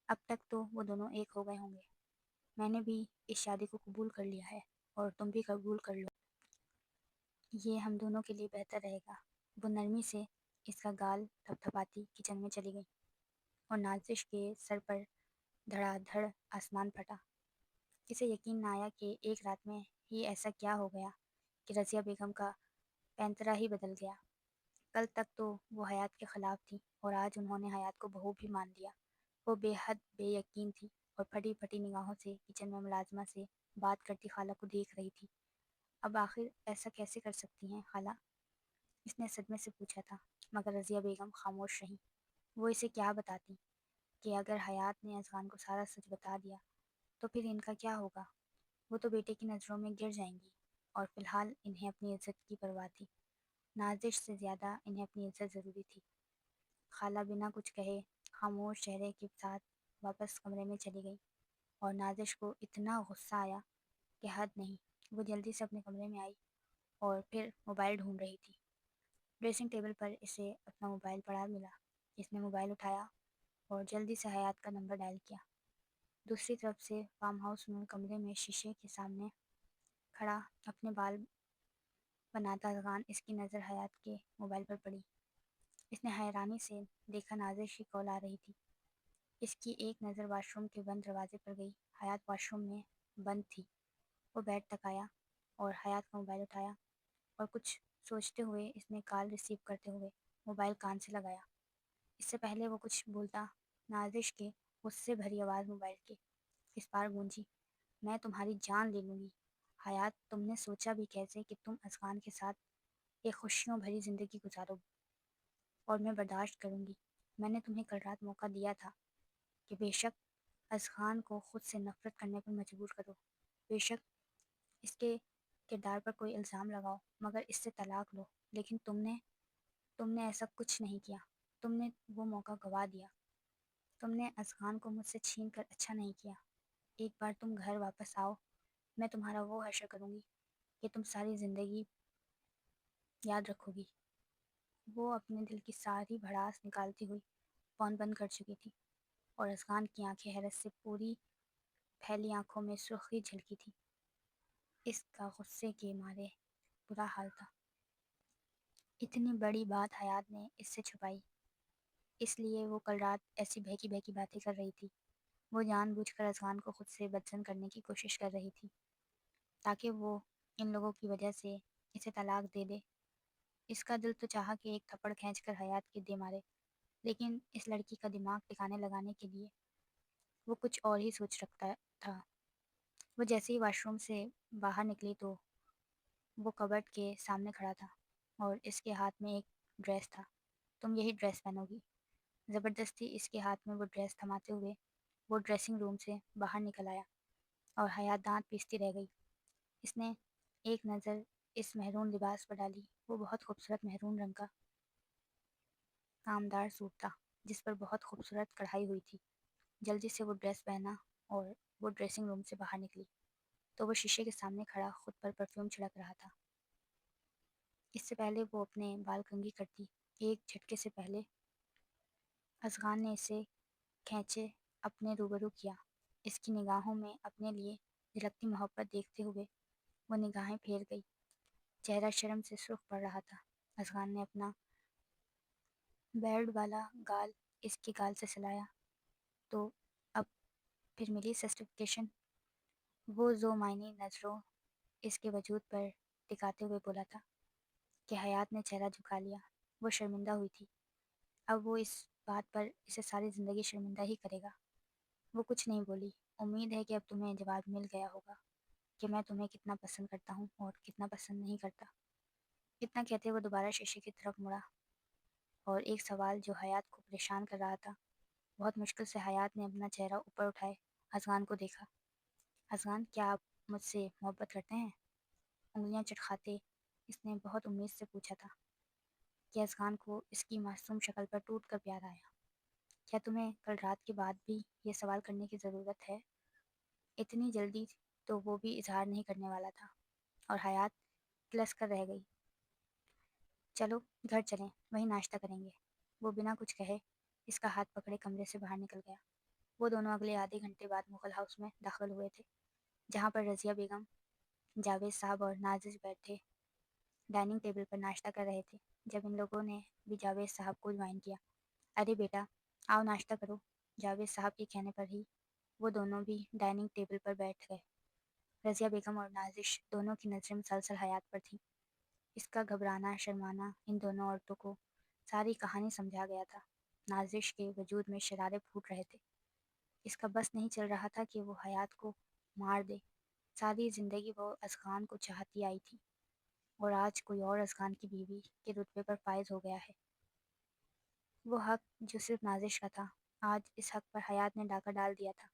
Speaker 1: اب تک تو وہ دونوں ایک ہو گئے ہوں گے۔ میں نے بھی اس شادی کو قبول کر لیا ہے اور تم بھی قبول کر لو، یہ ہم دونوں کے لیے بہتر رہے گا۔ وہ نرمی سے اس کا گال تھپ تھپاتی کچن میں چلی گئی اور نازش کے سر پر دھڑا دھڑ آسمان پھٹا۔ اسے یقین نہ آیا کہ ایک رات میں ہی ایسا کیا ہو گیا کہ رضیہ بیگم کا پینترا ہی بدل گیا۔ کل تک تو وہ حیات کے خلاف تھی اور آج انہوں نے حیات کو بہو بھی مان لیا۔ وہ بے حد بے یقین تھی اور پھٹی پھٹی نگاہوں سے کچن میں ملازمہ سے بات کرتی خالہ کو دیکھ رہی تھی۔ اب آخر ایسا کیسے کر سکتی ہیں خالہ؟ اس نے صدمے سے پوچھا تھا، مگر رضیہ بیگم خاموش رہیں۔ وہ اسے کیا بتاتی کہ اگر حیات نے اذغان کو سارا سچ بتا دیا تو پھر ان کا کیا ہوگا؟ وہ تو بیٹے کی نظروں میں گر جائیں گی، اور فی الحال انہیں اپنی عزت کی پرواہ تھی۔ نازش سے زیادہ انہیں اپنی عزت ضروری تھی۔ خالہ بنا کچھ کہے خاموش چہرے کے ساتھ واپس کمرے میں چلی گئی اور نازش کو اتنا غصہ آیا کہ حد نہیں۔ وہ جلدی سے اپنے کمرے میں آئی اور پھر موبائل ڈھونڈ رہی تھی۔ ڈریسنگ ٹیبل پر اسے اپنا موبائل پڑا ملا۔ اس نے موبائل اٹھایا اور جلدی سے حیات کا نمبر ڈائل کیا۔ دوسری طرف سے فارم ہاؤس میں کمرے میں شیشے کے سامنے کھڑا اپنے بال بناتا اذغان، اس کی نظر حیات کے موبائل پر پڑی۔ اس نے حیرانی سے دیکھا نازش کی کال آ رہی تھی۔ اس کی ایک نظر واش روم کے بند دروازے پر گئی۔ حیات واش روم میں بند تھی۔ وہ بیڈ تک آیا اور حیات کا موبائل اٹھایا اور کچھ سوچتے ہوئے اس نے کال ریسیو کرتے ہوئے موبائل کان سے لگایا۔ اس سے پہلے وہ کچھ بولتا، نازش کے غصے بھری آواز موبائل کے اس پار گونجی، میں تمہاری جان لے لوں گی حیات، تم نے سوچا بھی کیسے کہ تم اذغان کے ساتھ ایک خوشیوں بھری زندگی گزارو اور میں برداشت کروں گی؟ میں نے تمہیں کل رات موقع دیا تھا کہ بے شک اذخان کو خود سے نفرت کرنے پر مجبور کرو، بے شک اس کے کردار پر کوئی الزام لگاؤ، مگر اس سے طلاق لو، لیکن تم نے ایسا کچھ نہیں کیا، تم نے وہ موقع گوا دیا، تم نے اذخان کو مجھ سے چھین کر اچھا نہیں کیا۔ ایک بار تم گھر واپس آؤ، میں تمہارا وہ حشر کروں گی کہ تم ساری زندگی یاد رکھو گی۔ وہ اپنے دل کی ساری بھڑاس نکالتی ہوئی فون بند کر چکی تھی، اور اذخان کی آنکھیں حیرت سے پوری پھیلی آنکھوں میں سرخی جھلکی تھی۔ اس کا غصے کے مارے برا حال تھا۔ اتنی بڑی بات حیات نے اس سے چھپائی، اس لیے وہ کل رات ایسی بہکی بہکی باتیں کر رہی تھی۔ وہ جان بوجھ کر اذخان کو خود سے بدزن کرنے کی کوشش کر رہی تھی تاکہ وہ ان لوگوں کی وجہ سے اسے طلاق دے دے۔ اس کا دل تو چاہا کہ ایک تھپڑ کھینچ کر حیات کے دے مارے، لیکن اس لڑکی کا دماغ ٹھکانے لگانے کے لیے وہ کچھ اور ہی سوچ رکھتا تھا۔ وہ جیسے ہی واش روم سے باہر نکلی تو وہ کبرٹ کے سامنے کھڑا تھا، اور اس کے ہاتھ میں ایک ڈریس تھا۔ تم یہی ڈریس پہنو گی؟ زبردستی اس کے ہاتھ میں وہ ڈریس تھماتے ہوئے وہ ڈریسنگ روم سے باہر نکل آیا، اور حیات دانت پیستی رہ گئی۔ اس نے ایک نظر اس مہرون لباس پر ڈالی۔ وہ بہت خوبصورت مہرون رنگ کا کامدار سوٹ تھا جس پر بہت خوبصورت کڑھائی ہوئی تھی۔ جلدی سے وہ ڈریس پہنا اور وہ ڈریسنگ روم سے باہر نکلی تو وہ شیشے کے سامنے کھڑا خود پر پرفیوم چھڑک رہا تھا۔ اس سے پہلے وہ اپنے بال کنگھی کرتی، ایک جھٹکے سے پہلے اذخان نے اسے کھینچے اپنے روبرو کیا۔ اس کی نگاہوں میں اپنے لیے جھلکتی محبت دیکھتے ہوئے وہ نگاہیں پھیر گئی۔ چہرہ شرم سے سرخ پڑ رہا تھا۔ اذخان نے اپنا بیرڈ والا گال اس کے گال سے سلایا تو اب پھر ملی سسٹیفکیشن۔ وہ ذو معنی نظروں اس کے وجود پر ٹکاتے ہوئے بولا تھا کہ حیات نے چہرہ جھکا لیا۔ وہ شرمندہ ہوئی تھی۔ اب وہ اس بات پر اسے ساری زندگی شرمندہ ہی کرے گا۔ وہ کچھ نہیں بولی۔ امید ہے کہ اب تمہیں جواب مل گیا ہوگا کہ میں تمہیں کتنا پسند کرتا ہوں اور کتنا پسند نہیں کرتا۔ اتنا کہتے وہ دوبارہ شیشے کی طرف مڑا، اور ایک سوال جو حیات کو پریشان کر رہا تھا۔ بہت مشکل سے حیات نے اپنا چہرہ اوپر اٹھائے اذخان کو دیکھا۔ اذخان، کیا آپ مجھ سے محبت کرتے ہیں؟ انگلیاں چٹخاتے اس نے بہت امید سے پوچھا تھا کہ اذخان کو اس کی معصوم شکل پر ٹوٹ کر پیار آیا۔ کیا تمہیں کل رات کے بعد بھی یہ سوال کرنے کی ضرورت ہے؟ اتنی جلدی تو وہ بھی اظہار نہیں کرنے والا تھا، اور حیات کلس کر رہ گئی۔ چلو گھر چلیں، وہیں ناشتہ کریں گے۔ وہ بنا کچھ کہے اس کا ہاتھ پکڑے کمرے سے باہر نکل گیا۔ وہ دونوں اگلے آدھے گھنٹے بعد مغل ہاؤس میں داخل ہوئے تھے، جہاں پر رضیہ بیگم، جاوید صاحب اور نازش بیٹھے ڈائننگ ٹیبل پر ناشتہ کر رہے تھے۔ جب ان لوگوں نے بھی جاوید صاحب کو جوائن کیا، ارے بیٹا آؤ ناشتہ کرو، جاوید صاحب کے کہنے پر ہی وہ دونوں بھی ڈائننگ ٹیبل پر بیٹھ گئے۔ رضیہ بیگم اور نازش دونوں کی نظریں مسلسل حیات پر تھیں۔ اس کا گھبرانا شرمانا ان دونوں عورتوں کو ساری کہانی سمجھا گیا تھا۔ نازش کے وجود میں شرارے پھوٹ رہے تھے۔ اس کا بس نہیں چل رہا تھا کہ وہ حیات کو مار دے۔ ساری زندگی وہ اذخان کو چاہتی آئی تھی، اور آج کوئی اور اذخان کی بیوی کے رتبے پر فائز ہو گیا ہے۔ وہ حق جو صرف نازش کا تھا، آج اس حق پر حیات نے ڈاکہ ڈال دیا تھا۔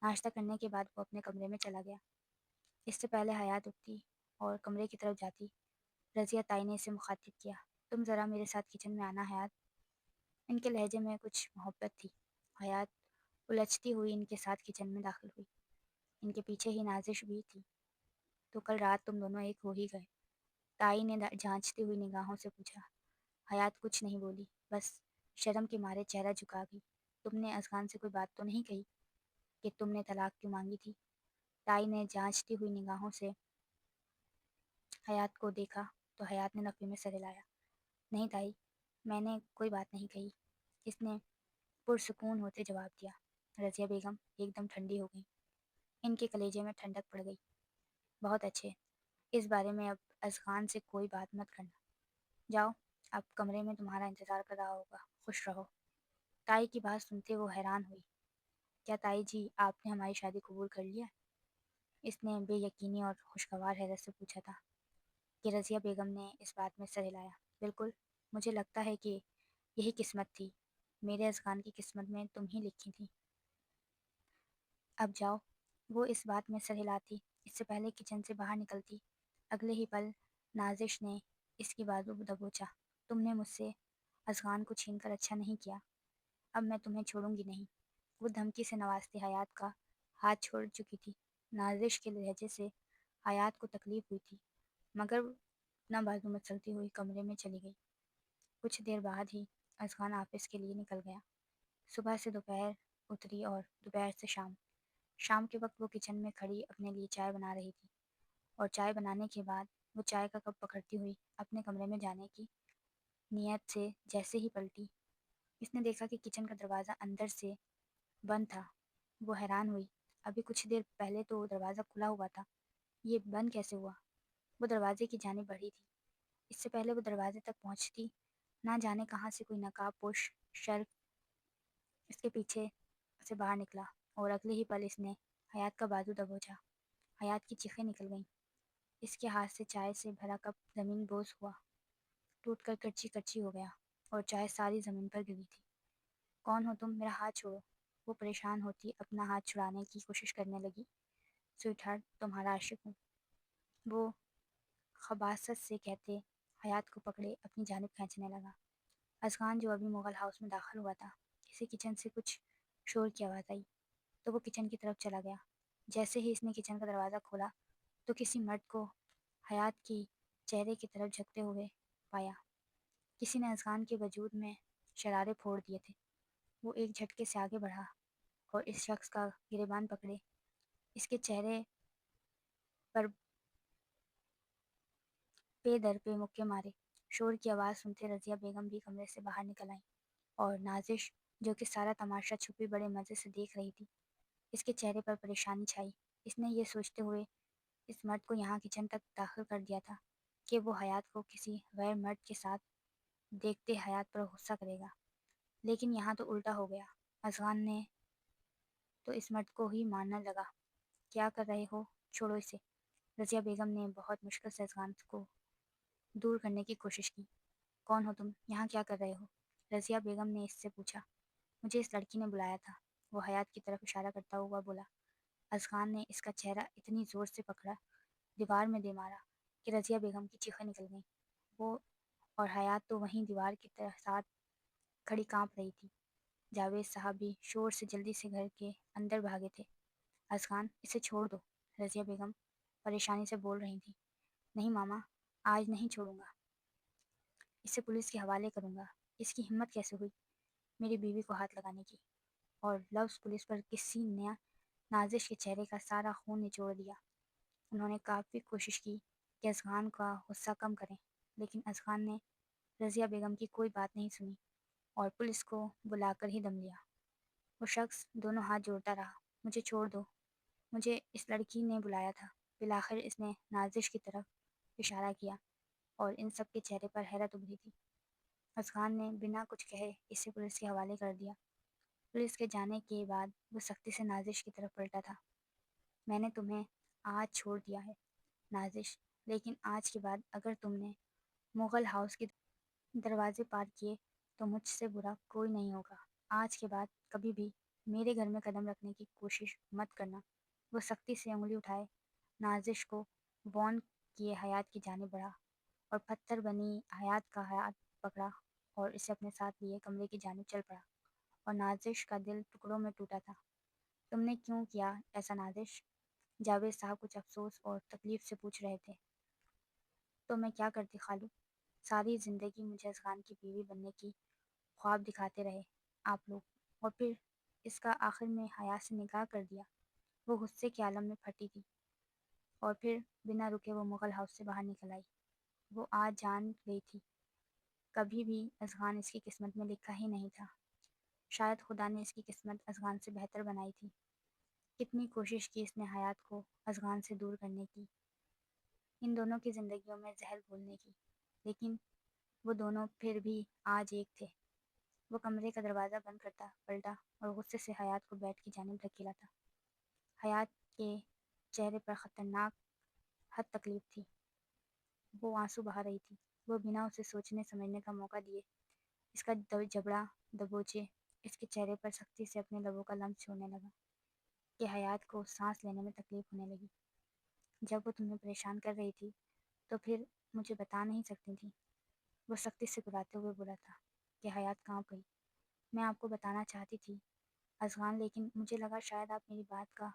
Speaker 1: ناشتہ کرنے کے بعد وہ اپنے کمرے میں چلا گیا۔ اس سے پہلے حیات اٹھتی اور کمرے کی طرف جاتی، رضیہ تائی نے اسے مخاطب کیا، تم ذرا میرے ساتھ کچن میں آنا حیات۔ ان کے لہجے میں کچھ محبت تھی۔ حیات الجھتی ہوئی ان کے ساتھ کچن میں داخل ہوئی۔ ان کے پیچھے ہی نازش بھی تھی۔ تو کل رات تم دونوں ایک ہو ہی گئے؟ تائی نے جھانچتی ہوئی نگاہوں سے پوچھا۔ حیات کچھ نہیں بولی، بس شرم کے مارے چہرہ جھکا گئی۔ تم نے اذخان سے کوئی بات تو نہیں کہی کہ تم نے طلاق کیوں مانگی تھی؟ تائی نے جھانچتی ہوئی نگاہوں سے حیات کو دیکھا تو حیات نے نفی میں سر ہلایا۔ نہیں تائی، میں نے کوئی بات نہیں کہی، اس نے پرسکون ہوتے جواب دیا۔ رضیہ بیگم ایک دم ٹھنڈی ہو گئی۔ ان کے کلیجے میں ٹھنڈک پڑ گئی۔ بہت اچھے، اس بارے میں اب اذخان سے کوئی بات مت کرنا۔ جاؤ، اب کمرے میں تمہارا انتظار کر رہا ہوگا، خوش رہو۔ تائی کی بات سنتے وہ حیران ہوئی۔ کیا تائی جی، آپ نے ہماری شادی قبول کر لیا؟ اس نے بے یقینی اور خوشگوار حیرت سے پوچھا تھا کہ رضیہ بیگم نے اس بات میں سر ہلایا۔ بالکل، مجھے لگتا ہے کہ یہی قسمت تھی، میرے اذخان کی قسمت میں تم ہی لکھی تھی۔ اب جاؤ۔ وہ اس بات میں سر ہلاتی اس سے پہلے کچن سے باہر نکلتی، اگلے ہی پل نازش نے اس کی بازو دبوچا۔ تم نے مجھ سے اذغان کو چھین کر اچھا نہیں کیا، اب میں تمہیں چھوڑوں گی نہیں۔ وہ دھمکی سے نوازتی حیات کا ہاتھ چھوڑ چکی تھی۔ نازش کے لہجے سے حیات کو تکلیف ہوئی تھی، مگر اپنا بازو مچلتی ہوئی کمرے میں چلی گئی۔ کچھ دیر بعد ہی اذغان آفس کے لیے نکل گیا۔ صبح سے دوپہر اتری اور دوپہر سے شام۔ شام کے وقت وہ کچن میں کھڑی اپنے لیے چائے بنا رہی تھی، اور چائے بنانے کے بعد وہ چائے کا کپ پکڑتی ہوئی اپنے کمرے میں جانے کی نیت سے جیسے ہی پلٹی، اس نے دیکھا کہ کچن کا دروازہ اندر سے بند تھا۔ وہ حیران ہوئی، ابھی کچھ دیر پہلے تو دروازہ کھلا ہوا تھا، یہ بند کیسے ہوا؟ وہ دروازے کی جانب بڑھی تھی۔ اس سے پہلے وہ دروازے تک پہنچتی، نہ جانے کہاں سے کوئی نقاب پوش شرک اس کے پیچھے سے باہر نکلا، اور اگلے ہی پل اس نے حیات کا بازو دبوچا۔ حیات کی چیخیں نکل گئیں۔ اس کے ہاتھ سے چائے سے بھرا کپ زمین بوس ہوا، ٹوٹ کر کرچی کرچی ہو گیا، اور چائے ساری زمین پر گری تھی۔ کون ہو تم؟ میرا ہاتھ چھوڑو۔ وہ پریشان ہوتی اپنا ہاتھ چھڑانے کی کوشش کرنے لگی۔ سویٹ ہارٹ، تمہارا عاشق ہوں، وہ خباثت سے کہتے حیات کو پکڑے اپنی جانب کھینچنے لگا۔ اذغان جو ابھی مغل ہاؤس میں داخل ہوا تھا، اسے کچن سے کچھ شور کی آواز آئی تو وہ کچن کی طرف چلا گیا۔ جیسے ہی اس نے کچن کا دروازہ کھولا تو کسی مرد کو حیات کی چہرے کی طرف جھکتے ہوئے پایا۔ کسی نے اذغان کے وجود میں شرارے پھوڑ دیے تھے۔ وہ ایک جھٹکے سے آگے بڑھا اور اس شخص کا گریبان پکڑے، اس کے چہرے پر پے در پہ مکے مارے۔ شور کی آواز سنتے رضیہ بیگم بھی کمرے سے باہر نکل آئیں، اور نازش جو کہ سارا تماشا چھپی بڑے مزے سے دیکھ رہی تھی، اس کے چہرے پر پریشانی چھائی۔ اس نے یہ سوچتے ہوئے اس مرد کو یہاں کچن تک داخل کر دیا تھا کہ وہ حیات کو کسی غیر مرد کے ساتھ دیکھتے حیات پر غصہ کرے گا، لیکن یہاں تو الٹا ہو گیا۔ اذغان نے تو اس مرد کو ہی مارنا لگا۔ کیا کر رہے ہو؟ چھوڑو اسے۔ رضیہ بیگم نے بہت مشکل سے اذغان کو دور کرنے کی کوشش کی۔ کون ہو تم؟ یہاں کیا کر رہے ہو؟ رضیہ بیگم نے اس سے پوچھا۔ مجھے اس لڑکی نے بلایا تھا، وہ حیات کی طرف اشارہ کرتا ہوا بولا۔ اذغان نے اس کا چہرہ اتنی زور سے پکڑا، دیوار میں دے مارا کہ رضیہ بیگم کی چیخیں نکل گئیں۔ وہ اور حیات تو وہیں دیوار کی ساتھ کھڑی کانپ رہی تھی۔ جاوید صاحب بھی شور سے جلدی سے گھر کے اندر بھاگے تھے۔ اذغان، اسے چھوڑ دو، رضیہ بیگم پریشانی سے بول رہی تھی۔ نہیں ماما، آج نہیں چھوڑوں گا، اسے پولیس کے حوالے کروں گا۔ اس کی ہمت کیسے ہوئی میری بیوی کو ہاتھ لگانے کی؟ اور لفظ پولیس پر کسی نے نازش کے چہرے کا سارا خون نچوڑ دیا۔ انہوں نے کافی کوشش کی کہ اذغان کا غصہ کم کریں، لیکن اذغان نے رضیہ بیگم کی کوئی بات نہیں سنی اور پولیس کو بلا کر ہی دم لیا۔ وہ شخص دونوں ہاتھ جوڑتا رہا۔ مجھے چھوڑ دو، مجھے اس لڑکی نے بلایا تھا۔ بالآخر اس نے نازش کی طرف اشارہ کیا، اور ان سب کے چہرے پر حیرت ابھری تھی۔ اذغان نے بنا کچھ کہے اسے پولیس کے حوالے کر دیا۔ پولیس کے جانے کے بعد وہ سختی سے نازش کی طرف پلٹا تھا۔ میں نے تمہیں آج چھوڑ دیا ہے نازش، لیکن آج کے بعد اگر تم نے مغل ہاؤس کے دروازے پار کیے تو مجھ سے برا کوئی نہیں ہوگا۔ آج کے بعد کبھی بھی میرے گھر میں قدم رکھنے کی کوشش مت کرنا۔ وہ سختی سے انگلی اٹھائے نازش کو وارن کیے حیات کی جانب بڑھا، اور پتھر بنی حیات کا ہاتھ پکڑا اور اسے اپنے ساتھ لیے کمرے کی جانب چل پڑا، اور نازش کا دل ٹکڑوں میں ٹوٹا تھا۔ تم نے کیوں کیا ایسا نازش؟ جاوید صاحب کچھ افسوس اور تکلیف سے پوچھ رہے تھے۔ تو میں کیا کرتی خالو؟ ساری زندگی مجھے اذغان کی بیوی بننے کی خواب دکھاتے رہے آپ لوگ، اور پھر اس کا آخر میں حیات سے نکاح کر دیا۔ وہ غصے کے عالم میں پھٹی تھی، اور پھر بنا رکے وہ مغل ہاؤس سے باہر نکل آئی۔ وہ آج جان گئی تھی کبھی بھی اذغان اس کی قسمت میں لکھا ہی نہیں تھا۔ شاید خدا نے اس کی قسمت اذغان سے بہتر بنائی تھی۔ کتنی کوشش کی اس نے حیات کو اذغان سے دور کرنے کی، ان دونوں کی زندگیوں میں زہر گھولنے کی، لیکن وہ دونوں پھر بھی آج ایک تھے۔ وہ کمرے کا دروازہ بند کرتا پلٹا اور غصے سے حیات کو بیڈ کی جانب دھکیلا تھا۔ حیات کے چہرے پر خطرناک حد تکلیف تھی، وہ آنسو بہا رہی تھی۔ وہ بنا اسے سوچنے سمجھنے کا موقع دیے اس کا جبڑا دبوچے اس کے چہرے پر سختی سے اپنے لبوں کا لمس چھوڑنے لگا۔ کہ حیات کو سانس لینے میں تکلیف ہونے لگی۔ جب وہ تمہیں پریشان کر رہی تھی تو پھر مجھے بتا نہیں سکتی تھی؟ وہ سختی سے بلاتے ہوئے بولا تھا کہ حیات کہاں گئی۔ میں آپ کو بتانا چاہتی تھی اذغان، لیکن مجھے لگا شاید آپ میری بات کا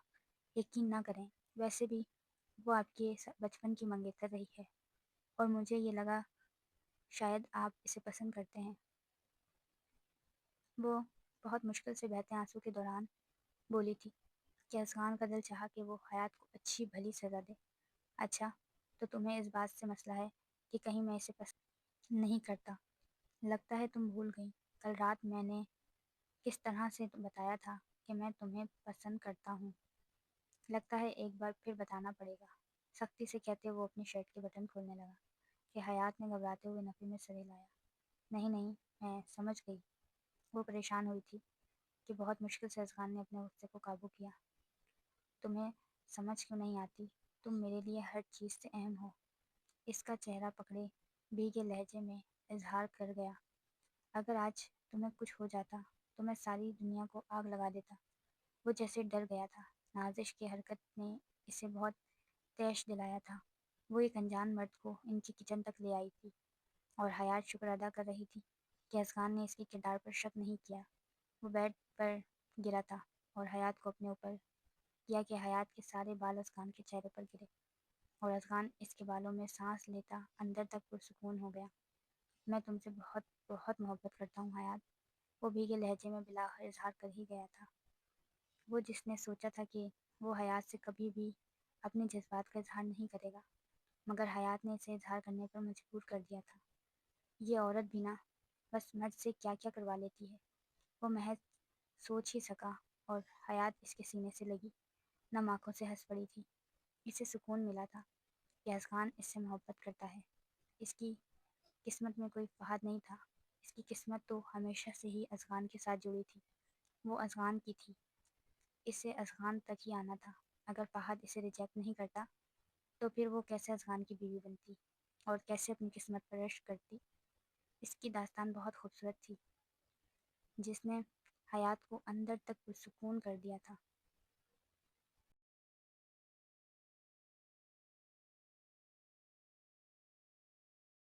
Speaker 1: یقین نہ کریں۔ ویسے بھی وہ آپ کے بچپن کی منگیتر رہی ہے، اور مجھے یہ لگا شاید آپ اسے پسند کرتے ہیں۔ وہ بہت مشکل سے بہتے آنسوں کے دوران بولی تھی کہ اذغان کا دل چاہا کہ وہ حیات کو اچھی بھلی سزا دے۔ اچھا، تو تمہیں اس بات سے مسئلہ ہے کہ کہیں میں اسے پسند نہیں کرتا؟ لگتا ہے تم بھول گئی کل رات میں نے کس طرح سے بتایا تھا کہ میں تمہیں پسند کرتا ہوں۔ لگتا ہے ایک بار پھر بتانا پڑے گا، سختی سے کہتے وہ اپنی شرٹ کے بٹن کھولنے لگا کہ حیات نے گھبراتے ہوئے نفی میں سر ہلایا۔ نہیں نہیں، میں سمجھ گئی۔ وہ پریشان ہوئی تھی کہ بہت مشکل سے اذغان نے اپنے غصے کو قابو کیا۔ تمہیں سمجھ کیوں نہیں آتی؟ تم میرے لیے ہر چیز سے اہم ہو۔ اس کا چہرہ پکڑے بھیگے لہجے میں اظہار کر گیا۔ اگر آج تمہیں کچھ ہو جاتا تو میں ساری دنیا کو آگ لگا دیتا۔ وہ جیسے ڈر گیا تھا۔ نازش کی حرکت نے اسے بہت تیش دلایا تھا۔ وہ ایک انجان مرد کو ان کی کچن تک لے آئی تھی، اور حیات شکر ادا کر رہی تھی کہ اذغان نے اس کے کردار پر شک نہیں کیا۔ وہ بیڈ پر گرا تھا اور حیات کو اپنے اوپر کیا کہ حیات کے سارے بال اذغان کے چہرے پر گرے، اور اذغان اس کے بالوں میں سانس لیتا اندر تک پرسکون ہو گیا۔ میں تم سے بہت بہت محبت کرتا ہوں حیات، وہ بھیگے لہجے میں بلاخر اظہار کر ہی گیا تھا۔ وہ جس نے سوچا تھا کہ وہ حیات سے کبھی بھی اپنے جذبات کا اظہار نہیں کرے گا، مگر حیات نے اسے اظہار کرنے پر مجبور کر دیا تھا۔ یہ عورت بھی نا بس مرد سے کیا کیا کروا لیتی ہے۔ وہ محض سوچ ہی سکا اور حیات اس کے سینے سے لگی، نم آنکھوں سے ہنس پڑی تھی۔ اسے سکون ملا تھا کہ اذغان اس سے محبت کرتا ہے۔ اس کی قسمت میں کوئی فہد نہیں تھا، اس کی قسمت تو ہمیشہ سے ہی اذغان کے ساتھ جڑی تھی۔ وہ اذغان کی تھی، اسے اذغان تک ہی آنا تھا۔ اگر فہد اسے ریجیکٹ نہیں کرتا تو پھر وہ کیسے اذغان کی بیوی بنتی اور کیسے اپنی قسمت پر رشک کرتی؟ اس کی داستان بہت خوبصورت تھی، جس نے حیات کو اندر تک پرسکون کر دیا تھا۔